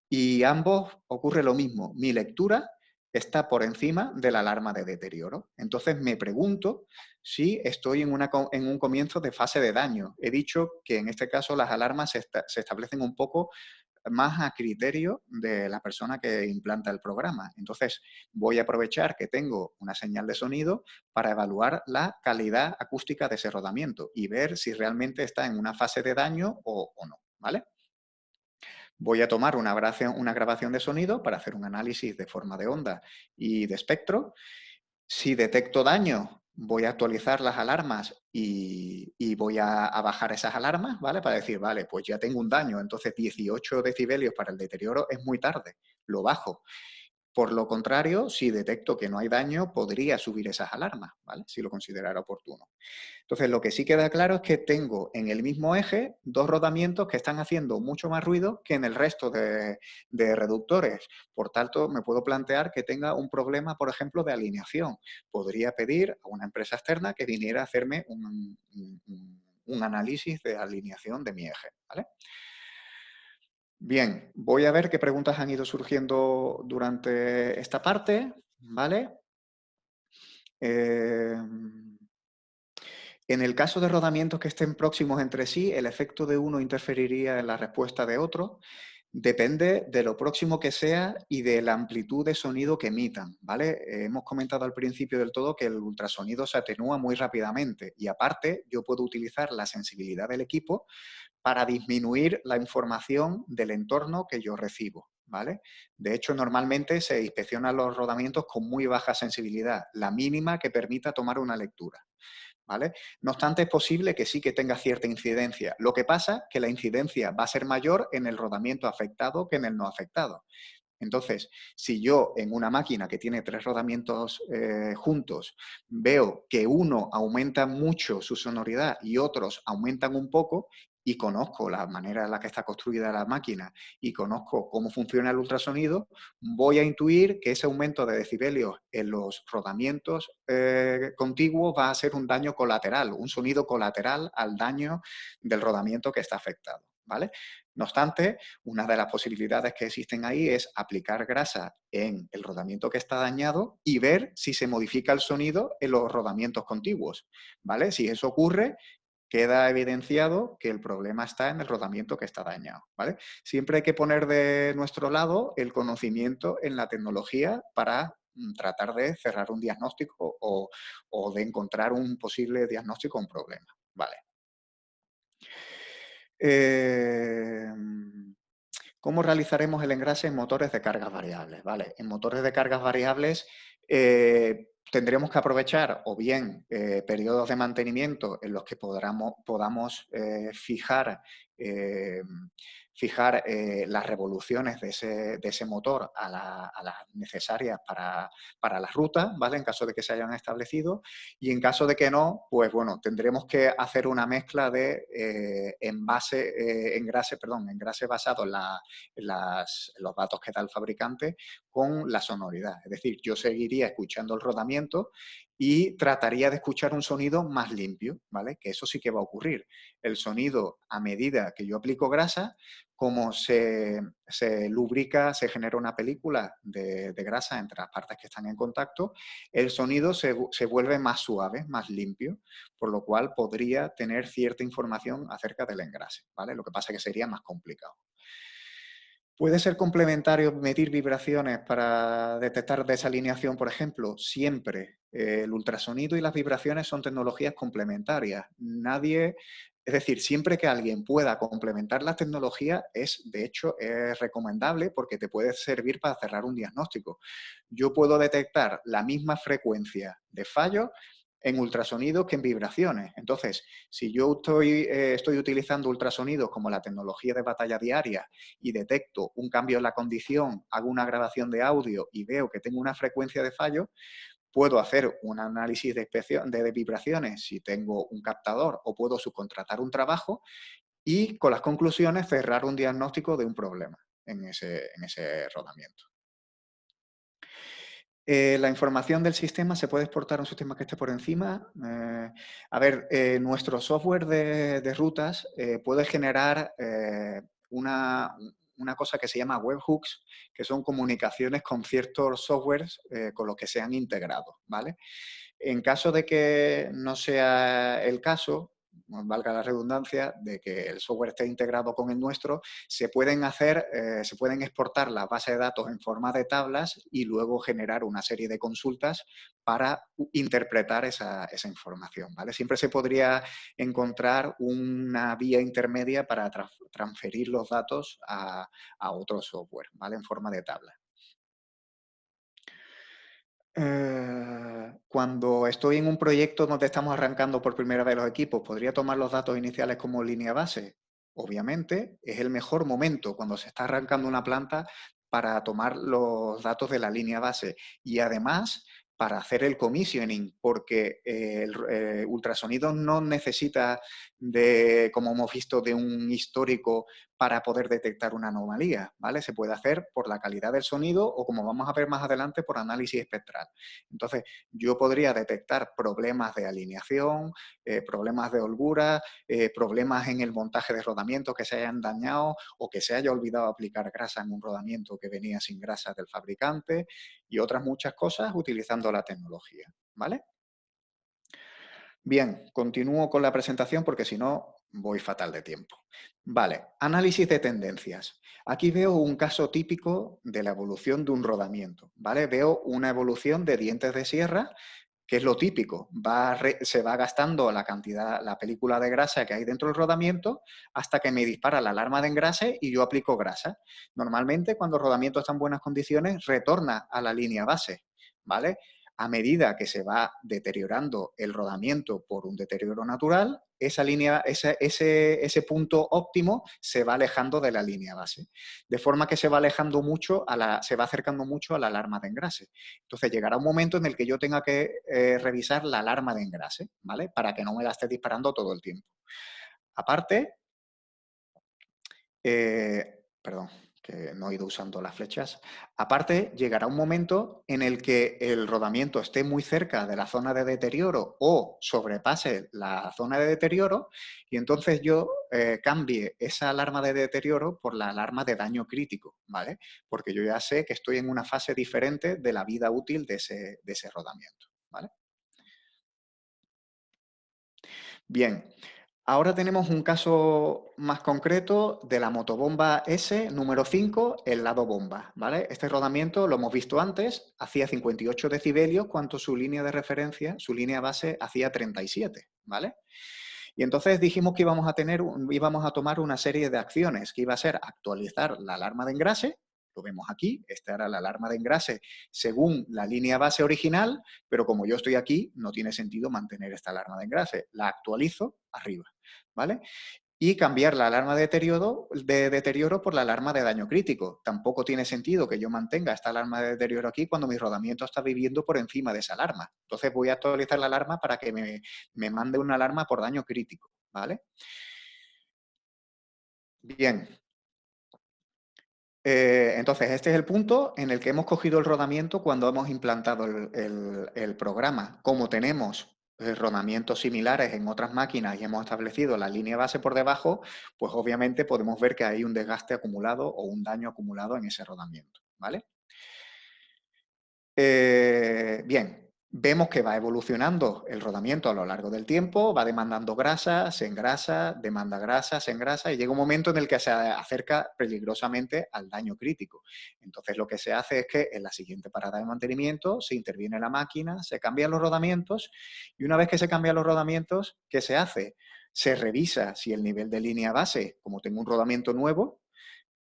Y ambos ocurre lo mismo. Mi lectura está por encima de la alarma de deterioro. Entonces me pregunto si estoy en un comienzo de fase de daño. He dicho que en este caso las alarmas se establecen un poco más a criterio de la persona que implanta el programa. Entonces, voy a aprovechar que tengo una señal de sonido para evaluar la calidad acústica de ese rodamiento y ver si realmente está en una fase de daño o no, ¿vale? Voy a tomar una grabación de sonido para hacer un análisis de forma de onda y de espectro. Si detecto daño, voy a actualizar las alarmas y voy a bajar esas alarmas, ¿vale? Para decir, vale, pues ya tengo un daño, entonces 18 decibelios para el deterioro es muy tarde, lo bajo. Por lo contrario, si detecto que no hay daño, podría subir esas alarmas, ¿vale? Si lo considerara oportuno. Entonces, lo que sí queda claro es que tengo en el mismo eje dos rodamientos que están haciendo mucho más ruido que en el resto de reductores. Por tanto, me puedo plantear que tenga un problema, por ejemplo, de alineación. Podría pedir a una empresa externa que viniera a hacerme un análisis de alineación de mi eje, ¿vale? Bien, voy a ver qué preguntas han ido surgiendo durante esta parte, ¿vale? En el caso de rodamientos que estén próximos entre sí, el efecto de uno interferiría en la respuesta de otro. Depende de lo próximo que sea y de la amplitud de sonido que emitan, ¿vale? Hemos comentado al principio del todo que el ultrasonido se atenúa muy rápidamente y aparte yo puedo utilizar la sensibilidad del equipo para disminuir la información del entorno que yo recibo, ¿vale? De hecho, normalmente se inspeccionan los rodamientos con muy baja sensibilidad, la mínima que permita tomar una lectura, ¿vale? No obstante, es posible que sí que tenga cierta incidencia. Lo que pasa es que la incidencia va a ser mayor en el rodamiento afectado que en el no afectado. Entonces, si yo en una máquina que tiene tres rodamientos juntos veo que uno aumenta mucho su sonoridad y otros aumentan un poco, y conozco la manera en la que está construida la máquina y conozco cómo funciona el ultrasonido, voy a intuir que ese aumento de decibelios en los rodamientos contiguos va a ser un daño colateral, un sonido colateral al daño del rodamiento que está afectado, ¿vale? No obstante, una de las posibilidades que existen ahí es aplicar grasa en el rodamiento que está dañado y ver si se modifica el sonido en los rodamientos contiguos, ¿vale? Si eso ocurre, queda evidenciado que el problema está en el rodamiento que está dañado, ¿vale? Siempre hay que poner de nuestro lado el conocimiento en la tecnología para tratar de cerrar un diagnóstico o de encontrar un posible diagnóstico o un problema, ¿vale? Eh, ¿Cómo realizaremos el engrase en motores de cargas variables? ¿Vale? En motores de cargas variables tendremos que aprovechar o bien periodos de mantenimiento en los que podamos eh, fijar las revoluciones de ese motor a las necesarias para las rutas, ¿vale? En caso de que se hayan establecido. Y en caso de que no, pues bueno, tendremos que hacer una mezcla de engrase basado en los datos que da el fabricante con la sonoridad. Es decir, yo seguiría escuchando el rodamiento y trataría de escuchar un sonido más limpio, ¿vale? Que eso sí que va a ocurrir. El sonido, a medida que yo aplico grasa, como se lubrica, se genera una película de grasa entre las partes que están en contacto, el sonido se vuelve más suave, más limpio, por lo cual podría tener cierta información acerca del engrase, ¿vale? Lo que pasa es que sería más complicado. ¿Puede ser complementario medir vibraciones para detectar desalineación, por ejemplo? Siempre. El ultrasonido y las vibraciones son tecnologías complementarias. Es decir, siempre que alguien pueda complementar las tecnologías, de hecho, es recomendable porque te puede servir para cerrar un diagnóstico. Yo puedo detectar la misma frecuencia de fallos en ultrasonidos que en vibraciones. Entonces, si yo estoy utilizando ultrasonidos como la tecnología de batalla diaria y detecto un cambio en la condición, hago una grabación de audio y veo que tengo una frecuencia de fallo, puedo hacer un análisis de vibraciones si tengo un captador o puedo subcontratar un trabajo y con las conclusiones cerrar un diagnóstico de un problema en ese rodamiento. La información del sistema se puede exportar a un sistema que esté por encima. Nuestro software de rutas puede generar una cosa que se llama webhooks, que son comunicaciones con ciertos softwares con los que se han integrado, ¿vale? En caso de que no sea el caso, valga la redundancia, de que el software esté integrado con el nuestro, se pueden exportar las bases de datos en forma de tablas y luego generar una serie de consultas para interpretar esa información, ¿vale? Siempre se podría encontrar una vía intermedia para transferir los datos a otro software, ¿vale? En forma de tabla. Cuando estoy en un proyecto donde estamos arrancando por primera vez los equipos, ¿podría tomar los datos iniciales como línea base? Obviamente, es el mejor momento cuando se está arrancando una planta para tomar los datos de la línea base y además para hacer el commissioning, porque el ultrasonido no necesita de, como hemos visto, de un histórico para poder detectar una anomalía, ¿vale? Se puede hacer por la calidad del sonido o, como vamos a ver más adelante, por análisis espectral. Entonces, yo podría detectar problemas de alineación, problemas de holgura, problemas en el montaje de rodamientos que se hayan dañado o que se haya olvidado aplicar grasa en un rodamiento que venía sin grasa del fabricante y otras muchas cosas utilizando la tecnología, ¿vale? Bien, continúo con la presentación porque si no voy fatal de tiempo. Vale, análisis de tendencias. Aquí veo un caso típico de la evolución de un rodamiento, ¿vale? Veo una evolución de dientes de sierra, que es lo típico. Se va gastando la cantidad, la película de grasa que hay dentro del rodamiento hasta que me dispara la alarma de engrase y yo aplico grasa. Normalmente, cuando el rodamiento está en buenas condiciones, retorna a la línea base, ¿vale? A medida que se va deteriorando el rodamiento por un deterioro natural, esa línea, ese punto óptimo se va alejando de la línea base. De forma que se va alejando mucho, se va acercando mucho a la alarma de engrase. Entonces llegará un momento en el que yo tenga que revisar la alarma de engrase, ¿vale? Para que no me la esté disparando todo el tiempo. Aparte, perdón, que no he ido usando las flechas. Aparte, llegará un momento en el que el rodamiento esté muy cerca de la zona de deterioro o sobrepase la zona de deterioro y entonces yo cambie esa alarma de deterioro por la alarma de daño crítico, ¿vale? Porque yo ya sé que estoy en una fase diferente de la vida útil de ese rodamiento, ¿vale? Bien, ahora tenemos un caso más concreto de la motobomba S número 5, el lado bomba, ¿vale? Este rodamiento lo hemos visto antes, hacía 58 decibelios, cuando su línea de referencia, su línea base, hacía 37, ¿vale? Y entonces dijimos que íbamos a tomar una serie de acciones, que iba a ser actualizar la alarma de engrase, lo vemos aquí, esta era la alarma de engrase según la línea base original, pero como yo estoy aquí, no tiene sentido mantener esta alarma de engrase, la actualizo arriba, ¿vale? Y cambiar la alarma de deterioro por la alarma de daño crítico. Tampoco tiene sentido que yo mantenga esta alarma de deterioro aquí cuando mi rodamiento está viviendo por encima de esa alarma. Entonces voy a actualizar la alarma para que me mande una alarma por daño crítico, ¿vale? Bien, entonces, este es el punto en el que hemos cogido el rodamiento cuando hemos implantado el programa. Como tenemos rodamientos similares en otras máquinas y hemos establecido la línea base por debajo, pues obviamente podemos ver que hay un desgaste acumulado o un daño acumulado en ese rodamiento, ¿vale? Bien, vemos que va evolucionando el rodamiento a lo largo del tiempo, va demandando grasa, se engrasa, demanda grasa, se engrasa y llega un momento en el que se acerca peligrosamente al daño crítico. Entonces lo que se hace es que en la siguiente parada de mantenimiento se interviene la máquina, se cambian los rodamientos y una vez que se cambian los rodamientos, ¿qué se hace? Se revisa si el nivel de línea base, como tengo un rodamiento nuevo,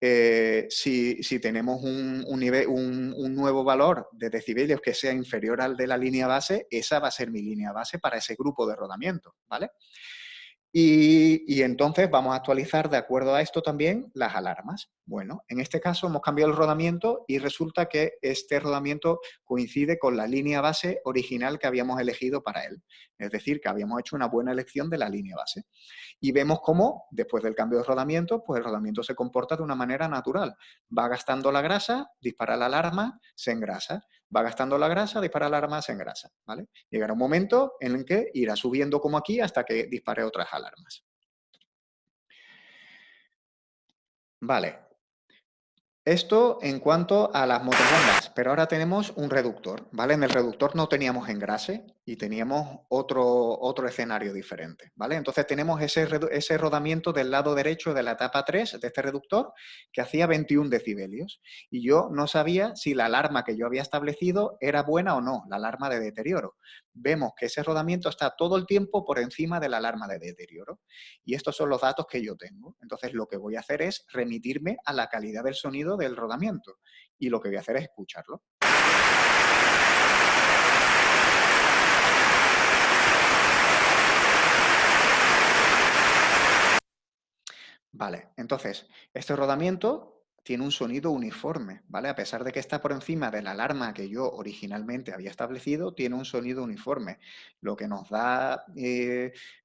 si tenemos un nuevo valor de decibelios que sea inferior al de la línea base, esa va a ser mi línea base para ese grupo de rodamiento, ¿vale? Y entonces vamos a actualizar de acuerdo a esto también las alarmas. Bueno, en este caso hemos cambiado el rodamiento y resulta que este rodamiento coincide con la línea base original que habíamos elegido para él. Es decir, que habíamos hecho una buena elección de la línea base. Y vemos cómo, después del cambio de rodamiento, pues el rodamiento se comporta de una manera natural. Va gastando la grasa, dispara la alarma, se engrasa. Va gastando la grasa, dispara la alarma, se engrasa, ¿vale? Llegará un momento en el que irá subiendo como aquí hasta que dispare otras alarmas. Vale. Esto en cuanto a las motobombas, pero ahora tenemos un reductor, ¿vale? En el reductor no teníamos engrase y teníamos otro escenario diferente, ¿vale? Entonces tenemos ese rodamiento del lado derecho de la etapa 3 de este reductor que hacía 21 decibelios y yo no sabía si la alarma que yo había establecido era buena o no, la alarma de deterioro. Vemos que ese rodamiento está todo el tiempo por encima de la alarma de deterioro. Y estos son los datos que yo tengo. Entonces lo que voy a hacer es remitirme a la calidad del sonido del rodamiento. Y lo que voy a hacer es escucharlo. Vale, entonces, este rodamiento tiene un sonido uniforme, ¿vale? A pesar de que está por encima de la alarma que yo originalmente había establecido, tiene un sonido uniforme, lo que nos da,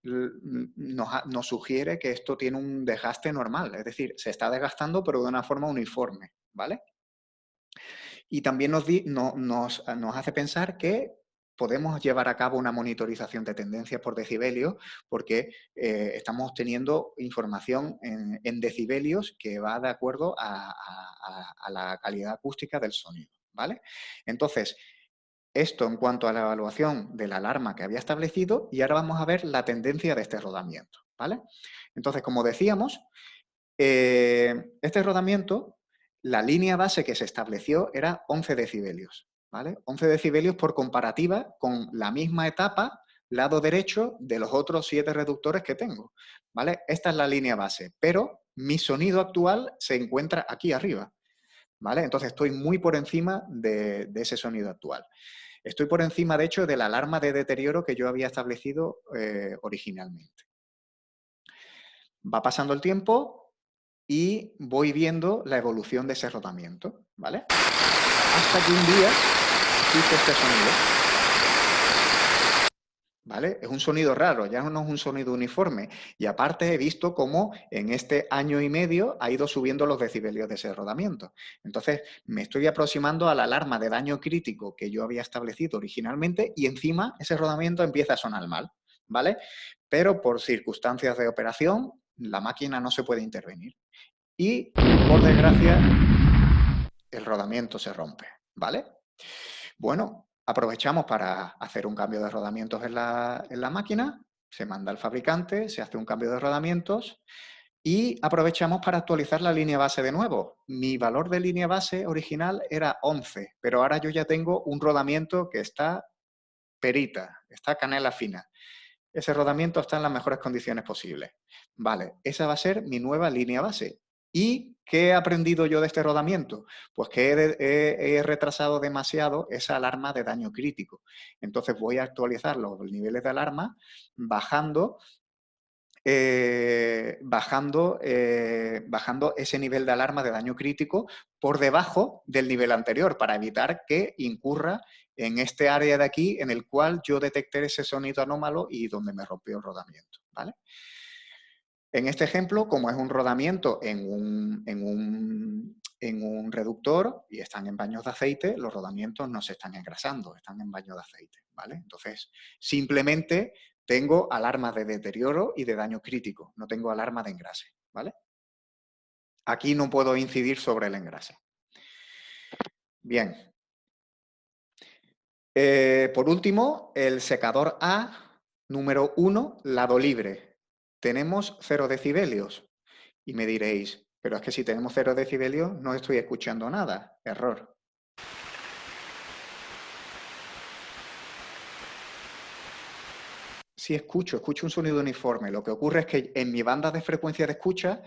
nos sugiere que esto tiene un desgaste normal, es decir, se está desgastando pero de una forma uniforme, ¿vale? Y también nos hace pensar que podemos llevar a cabo una monitorización de tendencias por decibelios porque estamos teniendo información en decibelios que va de acuerdo a la calidad acústica del sonido, ¿vale? Entonces, esto en cuanto a la evaluación de la alarma que había establecido y ahora vamos a ver la tendencia de este rodamiento, ¿vale? Entonces, como decíamos, este rodamiento, la línea base que se estableció era 11 decibelios, ¿vale? 11 decibelios por comparativa con la misma etapa, lado derecho, de los otros 7 reductores que tengo, ¿vale? Esta es la línea base, pero mi sonido actual se encuentra aquí arriba, ¿vale? Entonces estoy muy por encima de ese sonido actual. Estoy por encima, de hecho, de la alarma de deterioro que yo había establecido originalmente. Va pasando el tiempo y voy viendo la evolución de ese rodamiento, ¿vale? Hasta que un día escucho este sonido, ¿vale? Es un sonido raro, ya no es un sonido uniforme. Y aparte he visto cómo en este año y medio ha ido subiendo los decibelios de ese rodamiento. Entonces me estoy aproximando a la alarma de daño crítico que yo había establecido originalmente y encima ese rodamiento empieza a sonar mal, ¿vale? Pero por circunstancias de operación la máquina no se puede intervenir. Y, por desgracia, el rodamiento se rompe, ¿vale? Bueno, aprovechamos para hacer un cambio de rodamientos en la máquina, se manda al fabricante, se hace un cambio de rodamientos y aprovechamos para actualizar la línea base de nuevo. Mi valor de línea base original era 11, pero ahora yo ya tengo un rodamiento que está perita, está canela fina. Ese rodamiento está en las mejores condiciones posibles. Vale, esa va a ser mi nueva línea base. ¿Y qué he aprendido yo de este rodamiento? Pues que he retrasado demasiado esa alarma de daño crítico. Entonces voy a actualizar los niveles de alarma bajando bajando ese nivel de alarma de daño crítico por debajo del nivel anterior para evitar que incurra en este área de aquí en el cual yo detecté ese sonido anómalo y donde me rompió el rodamiento, ¿vale? En este ejemplo, como es un rodamiento en un reductor y están en baños de aceite, los rodamientos no se están engrasando, están en baños de aceite, ¿vale? Entonces, simplemente tengo alarmas de deterioro y de daño crítico, no tengo alarma de engrase, ¿vale? Aquí no puedo incidir sobre el engrase. Bien. Por último, el secador A, número 1, lado libre. Tenemos 0 decibelios. Y me diréis, pero es que si tenemos 0 decibelios no estoy escuchando nada. Error. Sí escucho un sonido uniforme. Lo que ocurre es que en mi banda de frecuencia de escucha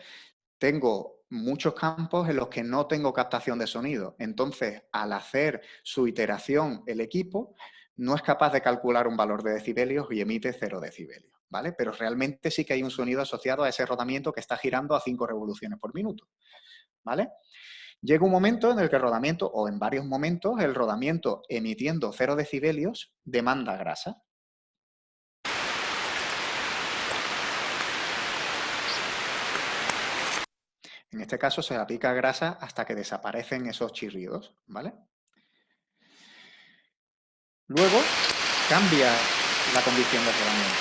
tengo muchos campos en los que no tengo captación de sonido. Entonces, al hacer su iteración el equipo, no es capaz de calcular un valor de decibelios y emite 0 decibelios, ¿vale? Pero realmente sí que hay un sonido asociado a ese rodamiento que está girando a 5 revoluciones por minuto, ¿vale? Llega un momento en el que el rodamiento, o en varios momentos, el rodamiento emitiendo 0 decibelios demanda grasa. En este caso se aplica grasa hasta que desaparecen esos chirridos, ¿vale? Luego cambia la condición del rodamiento.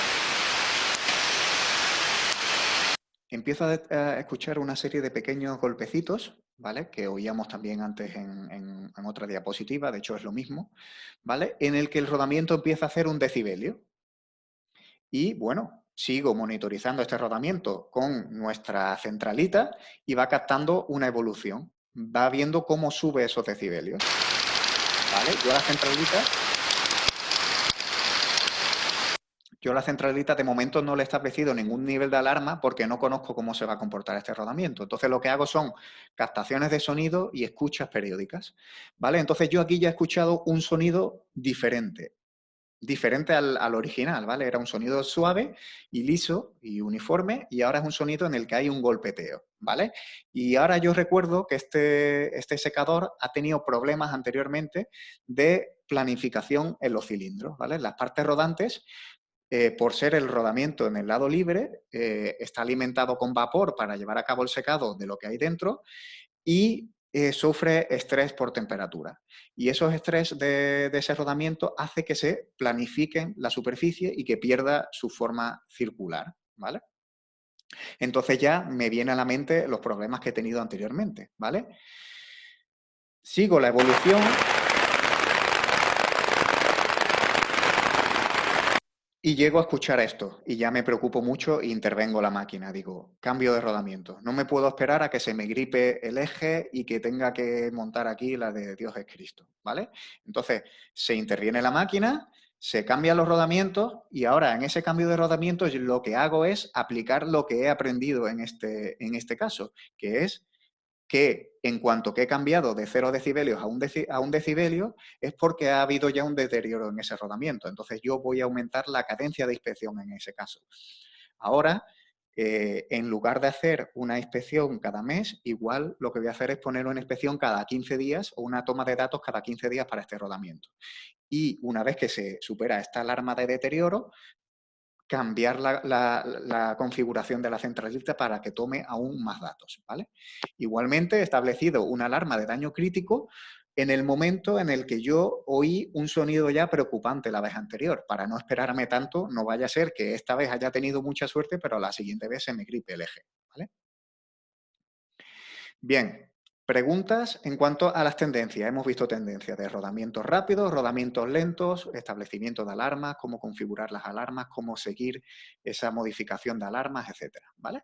empiezo a escuchar una serie de pequeños golpecitos, ¿vale? Que oíamos también antes en otra diapositiva, de hecho es lo mismo, ¿vale? En el que el rodamiento empieza a hacer un decibelio. Y bueno, sigo monitorizando este rodamiento con nuestra centralita y va captando una evolución. Va viendo cómo sube esos decibelios. ¿Vale? Yo a la centralita de momento no le he establecido ningún nivel de alarma porque no conozco cómo se va a comportar este rodamiento. Entonces lo que hago son captaciones de sonido y escuchas periódicas. ¿Vale? Entonces yo aquí ya he escuchado un sonido diferente al original, ¿vale? Era un sonido suave y liso y uniforme y ahora es un sonido en el que hay un golpeteo, ¿vale? Y ahora yo recuerdo que este secador ha tenido problemas anteriormente de planificación en los cilindros, ¿vale? Las partes rodantes, por ser el rodamiento en el lado libre, está alimentado con vapor para llevar a cabo el secado de lo que hay dentro y sufre estrés por temperatura. Y esos estrés de ese rodamiento hace que se planifique la superficie y que pierda su forma circular, ¿vale? Entonces ya me viene a la mente los problemas que he tenido anteriormente, ¿vale? Sigo la evolución y llego a escuchar esto y ya me preocupo mucho e intervengo la máquina. Digo, cambio de rodamiento. No me puedo esperar a que se me gripe el eje y que tenga que montar aquí la de Dios es Cristo, ¿vale? Entonces, se interviene la máquina, se cambian los rodamientos y ahora en ese cambio de rodamientos lo que hago es aplicar lo que he aprendido en este caso, que es que en cuanto que he cambiado de 0 decibelios a un decibelio es porque ha habido ya un deterioro en ese rodamiento. Entonces yo voy a aumentar la cadencia de inspección en ese caso. Ahora, en lugar de hacer una inspección cada mes, igual lo que voy a hacer es poner una inspección cada 15 días o una toma de datos cada 15 días para este rodamiento. Y una vez que se supera esta alarma de deterioro, cambiar la configuración de la centralita para que tome aún más datos, ¿vale? Igualmente he establecido una alarma de daño crítico en el momento en el que yo oí un sonido ya preocupante la vez anterior. Para no esperarme tanto, no vaya a ser que esta vez haya tenido mucha suerte, pero la siguiente vez se me gripe el eje, ¿vale? Bien, preguntas en cuanto a las tendencias. Hemos visto tendencias de rodamientos rápidos, rodamientos lentos, establecimiento de alarmas, cómo configurar las alarmas, cómo seguir esa modificación de alarmas, etcétera, ¿vale?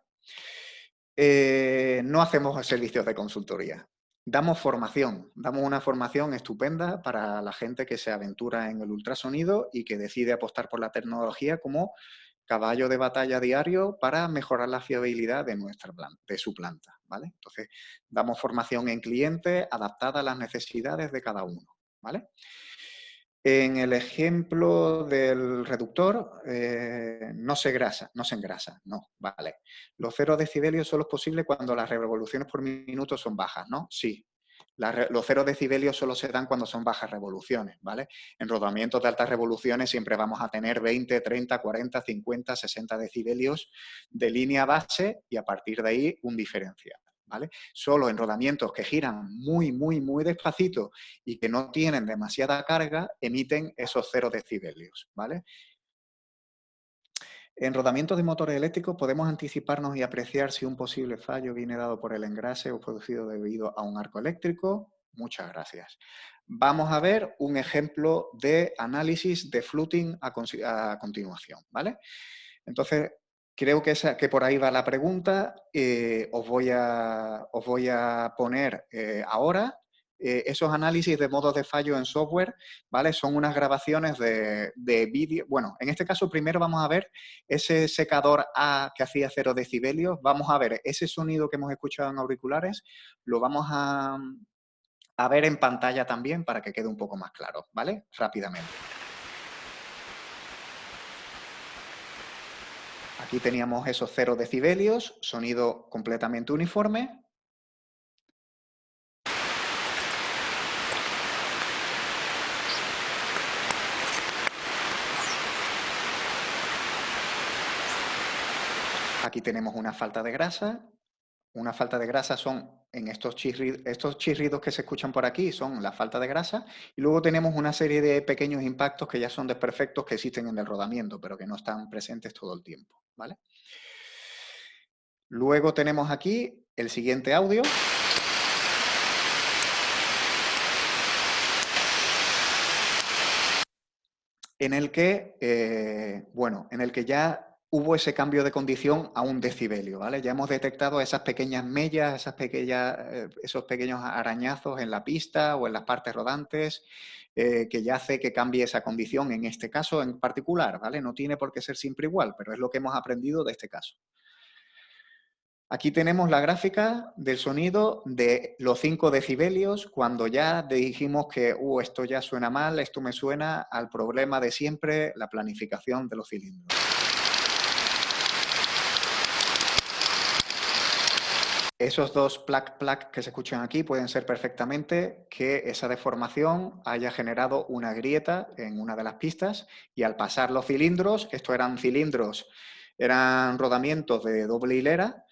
No hacemos servicios de consultoría. Damos formación, damos una formación estupenda para la gente que se aventura en el ultrasonido y que decide apostar por la tecnología como caballo de batalla diario para mejorar la fiabilidad de de su planta, ¿vale? Entonces, damos formación en clientes adaptada a las necesidades de cada uno, ¿vale? En el ejemplo del reductor, no se engrasa, no, vale. Los 0 decibelios solo es posible cuando las revoluciones por minuto son bajas, ¿no? Sí. Los 0 decibelios solo se dan cuando son bajas revoluciones, ¿vale? En rodamientos de altas revoluciones siempre vamos a tener 20, 30, 40, 50, 60 decibelios de línea base y a partir de ahí un diferencial, ¿vale? Solo en rodamientos que giran muy, muy, muy despacito y que no tienen demasiada carga, emiten esos 0 decibelios, ¿vale? En rodamientos de motores eléctricos podemos anticiparnos y apreciar si un posible fallo viene dado por el engrase o producido debido a un arco eléctrico. Muchas gracias. Vamos a ver un ejemplo de análisis de fluting a continuación, ¿vale? Entonces, creo que por ahí va la pregunta. Os voy a poner ahora esos análisis de modos de fallo en software, ¿vale? Son unas grabaciones de vídeo. Bueno, en este caso primero vamos a ver ese secador A que hacía 0 decibelios. Vamos a ver ese sonido que hemos escuchado en auriculares, lo vamos a ver en pantalla también para que quede un poco más claro, ¿vale? Rápidamente. Aquí teníamos esos 0 decibelios, sonido completamente uniforme. Aquí tenemos una falta de grasa. Una falta de grasa son en estos chirridos que se escuchan por aquí, son la falta de grasa. Y luego tenemos una serie de pequeños impactos que ya son desperfectos que existen en el rodamiento, pero que no están presentes todo el tiempo, ¿vale? Luego tenemos aquí el siguiente audio, en el que, en el que ya hubo ese cambio de condición a 1 decibelio, ¿vale? Ya hemos detectado esas pequeñas mellas, esos pequeños arañazos en la pista o en las partes rodantes, que ya hace que cambie esa condición en este caso en particular, ¿vale? No tiene por qué ser siempre igual, pero es lo que hemos aprendido de este caso. Aquí tenemos la gráfica del sonido de los 5 decibelios cuando ya dijimos que esto ya suena mal, esto me suena al problema de siempre, la planificación de los cilindros. Esos dos plac que se escuchan aquí pueden ser perfectamente que esa deformación haya generado una grieta en una de las pistas y al pasar los cilindros, eran rodamientos de doble hilera,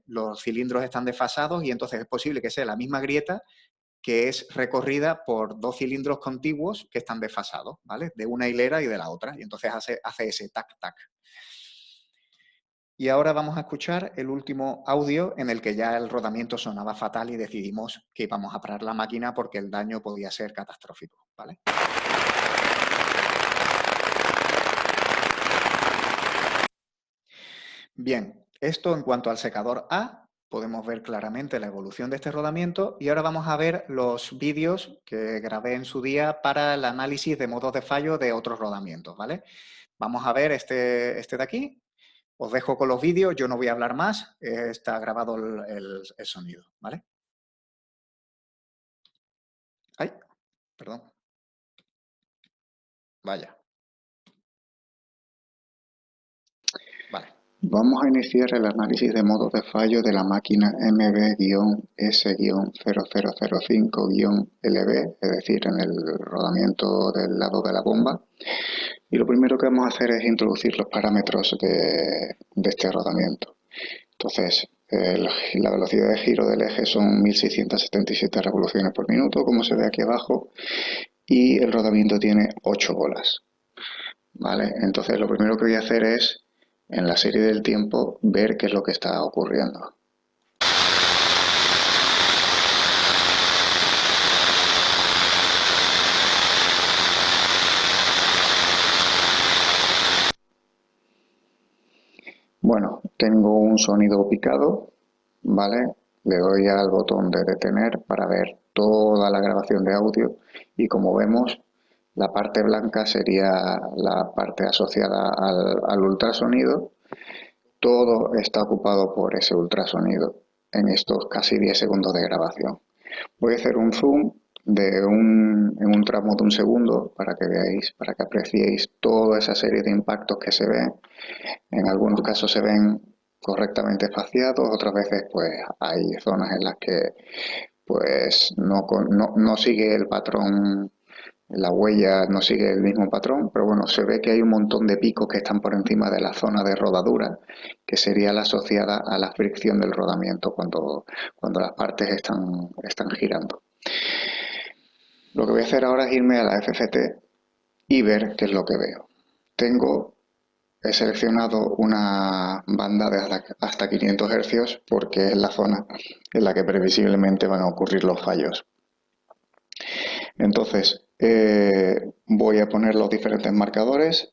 los cilindros están desfasados y entonces es posible que sea la misma grieta que es recorrida por 2 cilindros contiguos que están desfasados, ¿vale? De una hilera y de la otra, y entonces hace ese tac-tac. Y ahora vamos a escuchar el último audio en el que ya el rodamiento sonaba fatal y decidimos que íbamos a parar la máquina porque el daño podía ser catastrófico, ¿vale? Bien, esto en cuanto al secador A, podemos ver claramente la evolución de este rodamiento y ahora vamos a ver los vídeos que grabé en su día para el análisis de modos de fallo de otros rodamientos, ¿vale? Vamos a ver este de aquí. Os dejo con los vídeos, yo no voy a hablar más, está grabado el sonido, ¿vale? ¡Ay! Perdón. Vaya. Vale. Vamos a iniciar el análisis de modos de fallo de la máquina MB-S-0005-LB, es decir, en el rodamiento del lado de la bomba. Y lo primero que vamos a hacer es introducir los parámetros de este rodamiento. Entonces, la velocidad de giro del eje son 1677 revoluciones por minuto, como se ve aquí abajo, y el rodamiento tiene 8 bolas. ¿Vale? Entonces, lo primero que voy a hacer es, en la serie del tiempo, ver qué es lo que está ocurriendo. Bueno, tengo un sonido picado, ¿vale? Le doy al botón de detener para ver toda la grabación de audio y como vemos, la parte blanca sería la parte asociada al ultrasonido. Todo está ocupado por ese ultrasonido en estos casi 10 segundos de grabación. Voy a hacer un zoom en un tramo de 1 segundo para que veáis, para que apreciéis toda esa serie de impactos que se ven. En algunos casos se ven correctamente espaciados, otras veces pues hay zonas en las que pues no sigue el patrón, la huella no sigue el mismo patrón, pero bueno, se ve que hay un montón de picos que están por encima de la zona de rodadura, que sería la asociada a la fricción del rodamiento cuando las partes están girando. Lo que voy a hacer ahora es irme a la FFT y ver qué es lo que veo. He seleccionado una banda de hasta 500 Hz porque es la zona en la que previsiblemente van a ocurrir los fallos. Entonces, voy a poner los diferentes marcadores.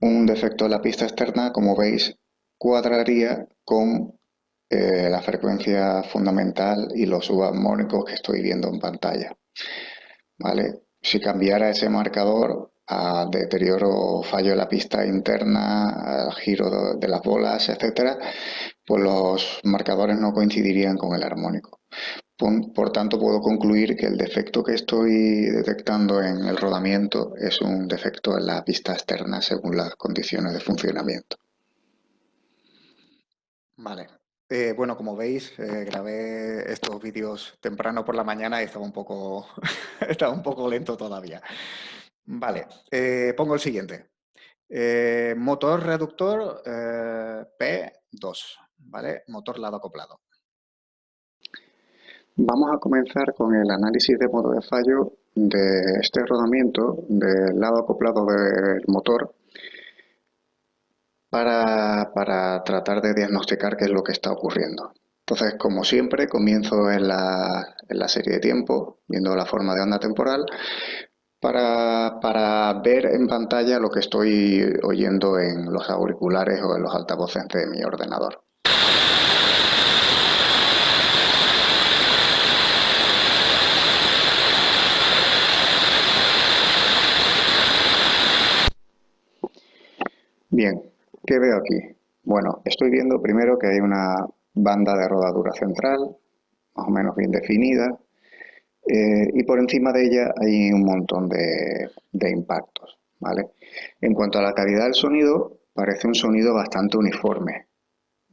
Un defecto en la pista externa, como veis, cuadraría con la frecuencia fundamental y los subarmónicos que estoy viendo en pantalla. ¿Vale? Si cambiara ese marcador a deterioro, fallo de la pista interna, al giro de las bolas, etcétera, pues los marcadores no coincidirían con el armónico. Por tanto, puedo concluir que el defecto que estoy detectando en el rodamiento es un defecto en la pista externa según las condiciones de funcionamiento. Vale. Bueno, como veis, grabé estos vídeos temprano por la mañana y estaba un poco, estaba un poco lento todavía. Vale, pongo el siguiente. Motor reductor P2, ¿vale? Motor lado acoplado. Vamos a comenzar con el análisis de modo de fallo de este rodamiento del lado acoplado del motor. para tratar de diagnosticar qué es lo que está ocurriendo. Entonces, como siempre, comienzo en la serie de tiempo, viendo la forma de onda temporal, para ver en pantalla lo que estoy oyendo en los auriculares o en los altavoces de mi ordenador. Bien, ¿qué veo aquí? Bueno, estoy viendo primero que hay una banda de rodadura central, más o menos bien definida, y por encima de ella hay un montón de impactos, ¿vale? En cuanto a la calidad del sonido, parece un sonido bastante uniforme.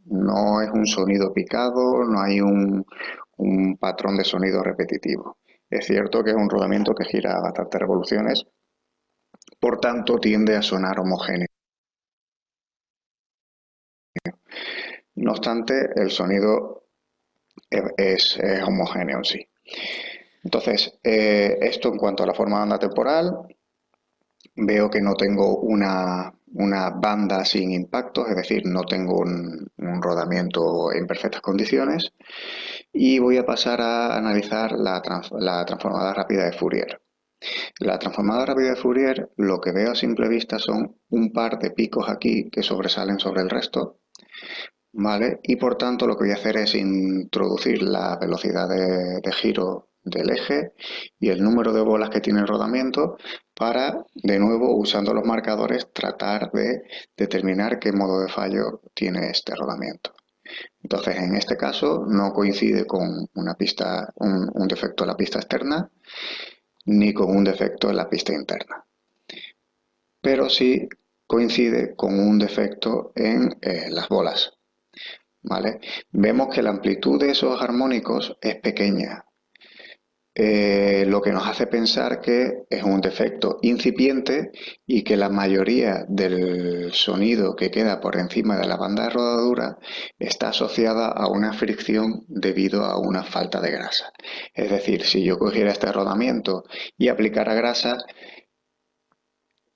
No es un sonido picado, no hay un patrón de sonido repetitivo. Es cierto que es un rodamiento que gira a bastantes revoluciones, por tanto tiende a sonar homogéneo. No obstante, el sonido es homogéneo en sí. Entonces, esto en cuanto a la forma de onda temporal, veo que no tengo una banda sin impactos, es decir, no tengo un rodamiento en perfectas condiciones. Y voy a pasar a analizar la transformada rápida de Fourier. La transformada rápida de Fourier, lo que veo a simple vista son un par de picos aquí que sobresalen sobre el resto, ¿vale? Y por tanto lo que voy a hacer es introducir la velocidad de giro del eje y el número de bolas que tiene el rodamiento para, de nuevo, usando los marcadores, tratar de determinar qué modo de fallo tiene este rodamiento. Entonces, en este caso no coincide con un defecto en la pista externa ni con un defecto en la pista interna, pero sí coincide con un defecto en las bolas. ¿Vale? Vemos que la amplitud de esos armónicos es pequeña, lo que nos hace pensar que es un defecto incipiente y que la mayoría del sonido que queda por encima de la banda de rodadura está asociada a una fricción debido a una falta de grasa. Es decir, si yo cogiera este rodamiento y aplicara grasa,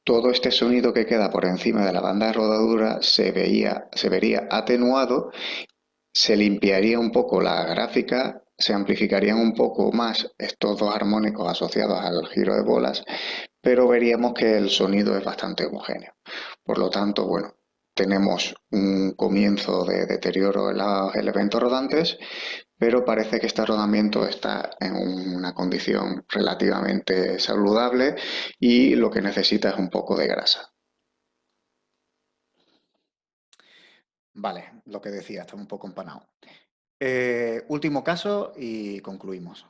todo este sonido que queda por encima de la banda de rodadura se vería atenuado, se limpiaría un poco la gráfica, se amplificarían un poco más estos dos armónicos asociados al giro de bolas, pero veríamos que el sonido es bastante homogéneo. Por lo tanto, bueno, tenemos un comienzo de deterioro en los elementos rodantes, pero parece que este rodamiento está en una condición relativamente saludable y lo que necesita es un poco de grasa. Vale, lo que decía, está un poco empanado. Último caso y concluimos.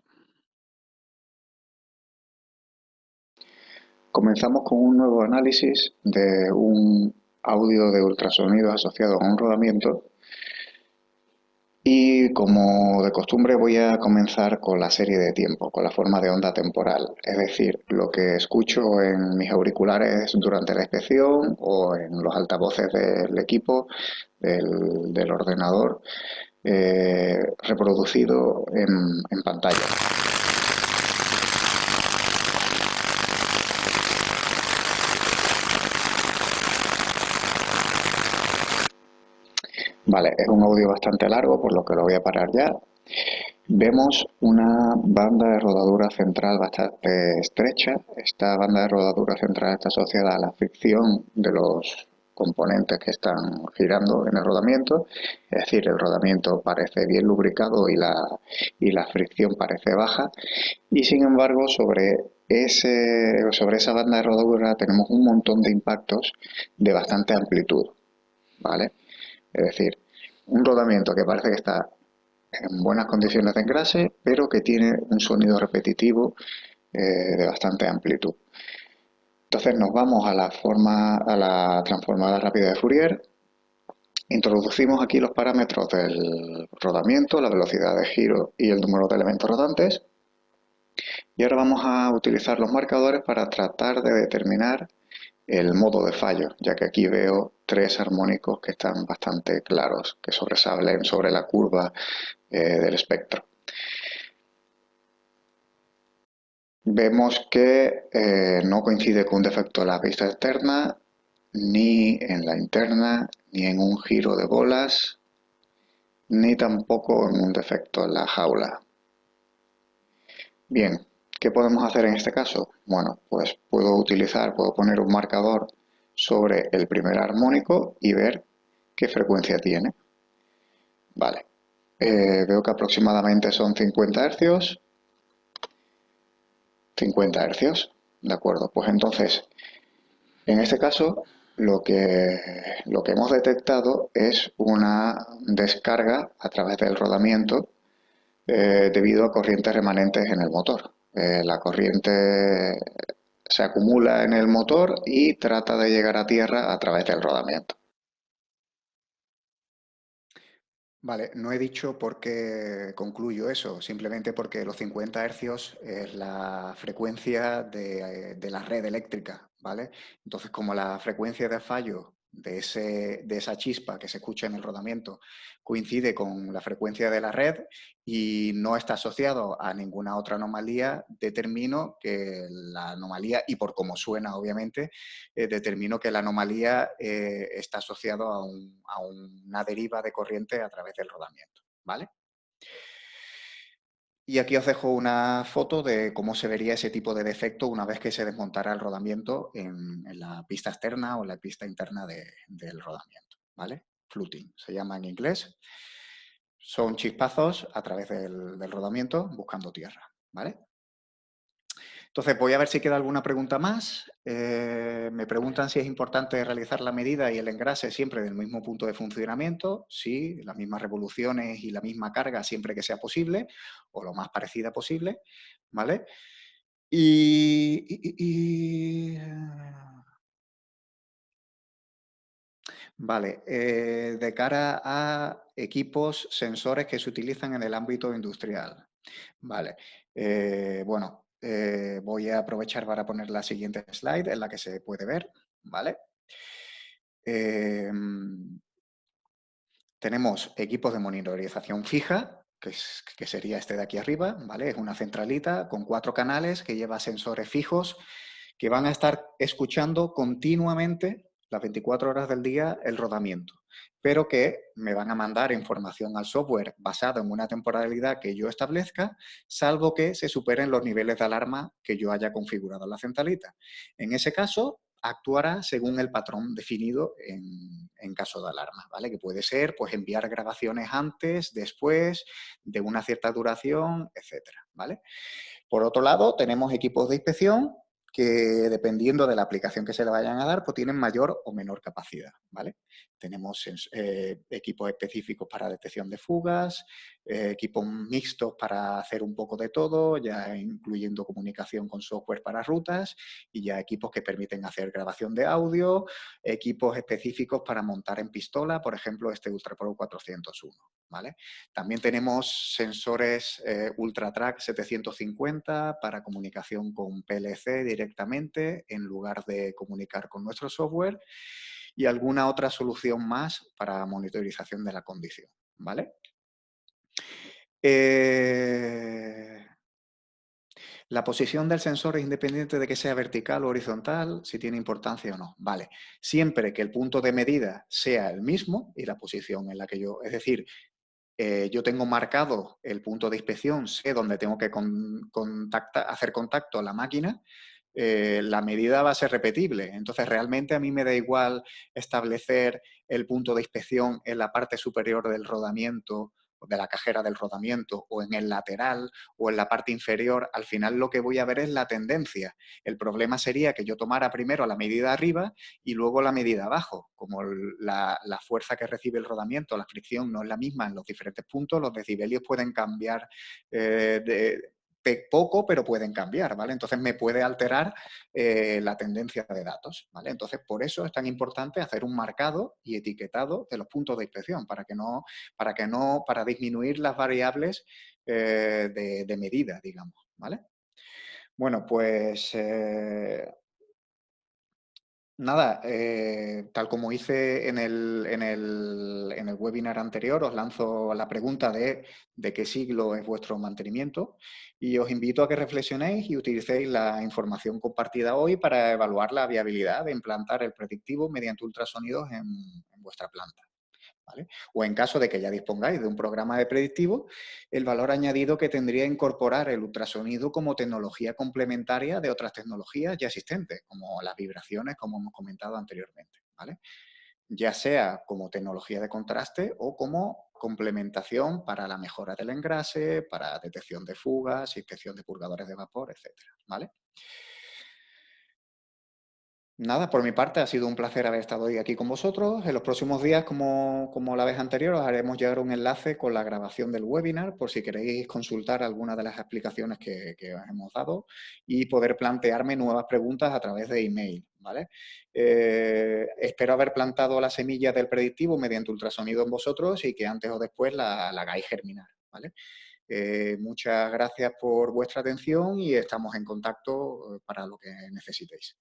Comenzamos con un nuevo análisis de un audio de ultrasonido asociado a un rodamiento y como de costumbre voy a comenzar con la serie de tiempo, con la forma de onda temporal, es decir, lo que escucho en mis auriculares durante la inspección o en los altavoces del equipo, del ordenador, reproducido en pantalla. Vale, es un audio bastante largo, por lo que lo voy a parar ya. Vemos una banda de rodadura central bastante estrecha. Esta banda de rodadura central está asociada a la fricción de los componentes que están girando en el rodamiento, es decir, el rodamiento parece bien lubricado y la fricción parece baja, y sin embargo sobre esa banda de rodadura tenemos un montón de impactos de bastante amplitud, ¿vale? Es decir, un rodamiento que parece que está en buenas condiciones de engrase, pero que tiene un sonido repetitivo de bastante amplitud. Entonces nos vamos a la transformada rápida de Fourier. Introducimos aquí los parámetros del rodamiento, la velocidad de giro y el número de elementos rodantes. Y ahora vamos a utilizar los marcadores para tratar de determinar el modo de fallo, ya que aquí veo tres armónicos que están bastante claros, que sobresalen sobre la curva del espectro. Vemos que no coincide con un defecto de la pista externa ni en la interna, ni en un giro de bolas, ni tampoco en un defecto en la jaula. Bien, ¿qué podemos hacer en este caso? Bueno, pues puedo poner un marcador sobre el primer armónico y ver qué frecuencia tiene. Vale, veo que aproximadamente son 50 hercios. 50 hercios, ¿de acuerdo? Pues entonces, en este caso, lo que hemos detectado es una descarga a través del rodamiento debido a corrientes remanentes en el motor. La corriente se acumula en el motor y trata de llegar a tierra a través del rodamiento. Vale, no he dicho por qué concluyo eso, simplemente porque los 50 hercios es la frecuencia de la red eléctrica, ¿vale? Entonces, como la frecuencia de fallo de esa chispa que se escucha en el rodamiento coincide con la frecuencia de la red y no está asociado a ninguna otra anomalía, determino que la anomalía, y por cómo suena obviamente, determino que la anomalía está asociada a una deriva de corriente a través del rodamiento, ¿vale? Y aquí os dejo una foto de cómo se vería ese tipo de defecto una vez que se desmontara el rodamiento en la pista externa o en la pista interna del rodamiento, ¿vale? Fluting, se llama en inglés. Son chispazos a través del rodamiento buscando tierra, ¿vale? Entonces, voy a ver si queda alguna pregunta más. Me preguntan si es importante realizar la medida y el engrase siempre del mismo punto de funcionamiento. Sí, las mismas revoluciones y la misma carga siempre que sea posible, o lo más parecida posible, ¿vale? Y, y- y- y- Vale, de cara a equipos, sensores que se utilizan en el ámbito industrial. Vale, bueno, voy a aprovechar para poner la siguiente slide en la que se puede ver, ¿vale? Eh, Tenemos equipos de monitorización fija, que sería este de aquí arriba, ¿vale? Es una centralita con 4 canales que lleva sensores fijos que van a estar escuchando continuamente las 24 horas del día el rodamiento, pero que me van a mandar información al software basada en una temporalidad que yo establezca, salvo que se superen los niveles de alarma que yo haya configurado en la centralita. En ese caso, actuará según el patrón definido en caso de alarma, ¿vale? Que puede ser, pues, enviar grabaciones antes, después, de una cierta duración, etcétera, ¿vale? Por otro lado, tenemos equipos de inspección que, dependiendo de la aplicación que se le vayan a dar, pues tienen mayor o menor capacidad, ¿vale? Tenemos equipos específicos para detección de fugas, equipos mixtos para hacer un poco de todo, ya incluyendo comunicación con software para rutas, y ya equipos que permiten hacer grabación de audio, equipos específicos para montar en pistola, por ejemplo, este Ultra Pro 401, ¿vale? También tenemos sensores UltraTrack 750 para comunicación con PLC directamente en lugar de comunicar con nuestro software, y alguna otra solución más para monitorización de la condición, ¿vale? Eh, la posición del sensor es independiente de que sea vertical o horizontal, si tiene importancia o no. Vale, siempre que el punto de medida sea el mismo y la posición en la que yo, es decir, yo tengo marcado el punto de inspección, sé dónde tengo que hacer contacto a la máquina, la medida va a ser repetible. Entonces, realmente a mí me da igual establecer el punto de inspección en la parte superior del rodamiento, de la cajera del rodamiento, o en el lateral, o en la parte inferior. Al final lo que voy a ver es la tendencia. El problema sería que yo tomara primero la medida arriba y luego la medida abajo. Como la fuerza que recibe el rodamiento, la fricción no es la misma en los diferentes puntos, los decibelios pueden cambiar poco, pero pueden cambiar, ¿vale? Entonces me puede alterar la tendencia de datos, ¿vale? Entonces, por eso es tan importante hacer un marcado y etiquetado de los puntos de inspección, para disminuir las variables de medida, digamos, ¿vale? Bueno, pues Nada, tal como hice en el webinar anterior, os lanzo la pregunta de qué siglo es vuestro mantenimiento y os invito a que reflexionéis y utilicéis la información compartida hoy para evaluar la viabilidad de implantar el predictivo mediante ultrasonidos en vuestra planta. ¿Vale? O en caso de que ya dispongáis de un programa de predictivo, el valor añadido que tendría incorporar el ultrasonido como tecnología complementaria de otras tecnologías ya existentes, como las vibraciones, como hemos comentado anteriormente, ¿vale? Ya sea como tecnología de contraste o como complementación para la mejora del engrase, para detección de fugas, inspección de purgadores de vapor, etcétera, ¿vale? Nada, por mi parte ha sido un placer haber estado hoy aquí con vosotros. En los próximos días, como la vez anterior, os haremos llegar un enlace con la grabación del webinar por si queréis consultar alguna de las explicaciones que os hemos dado y poder plantearme nuevas preguntas a través de email, ¿vale? Espero haber plantado la semilla del predictivo mediante ultrasonido en vosotros y que antes o después la hagáis germinar, ¿vale? Muchas gracias por vuestra atención y estamos en contacto para lo que necesitéis.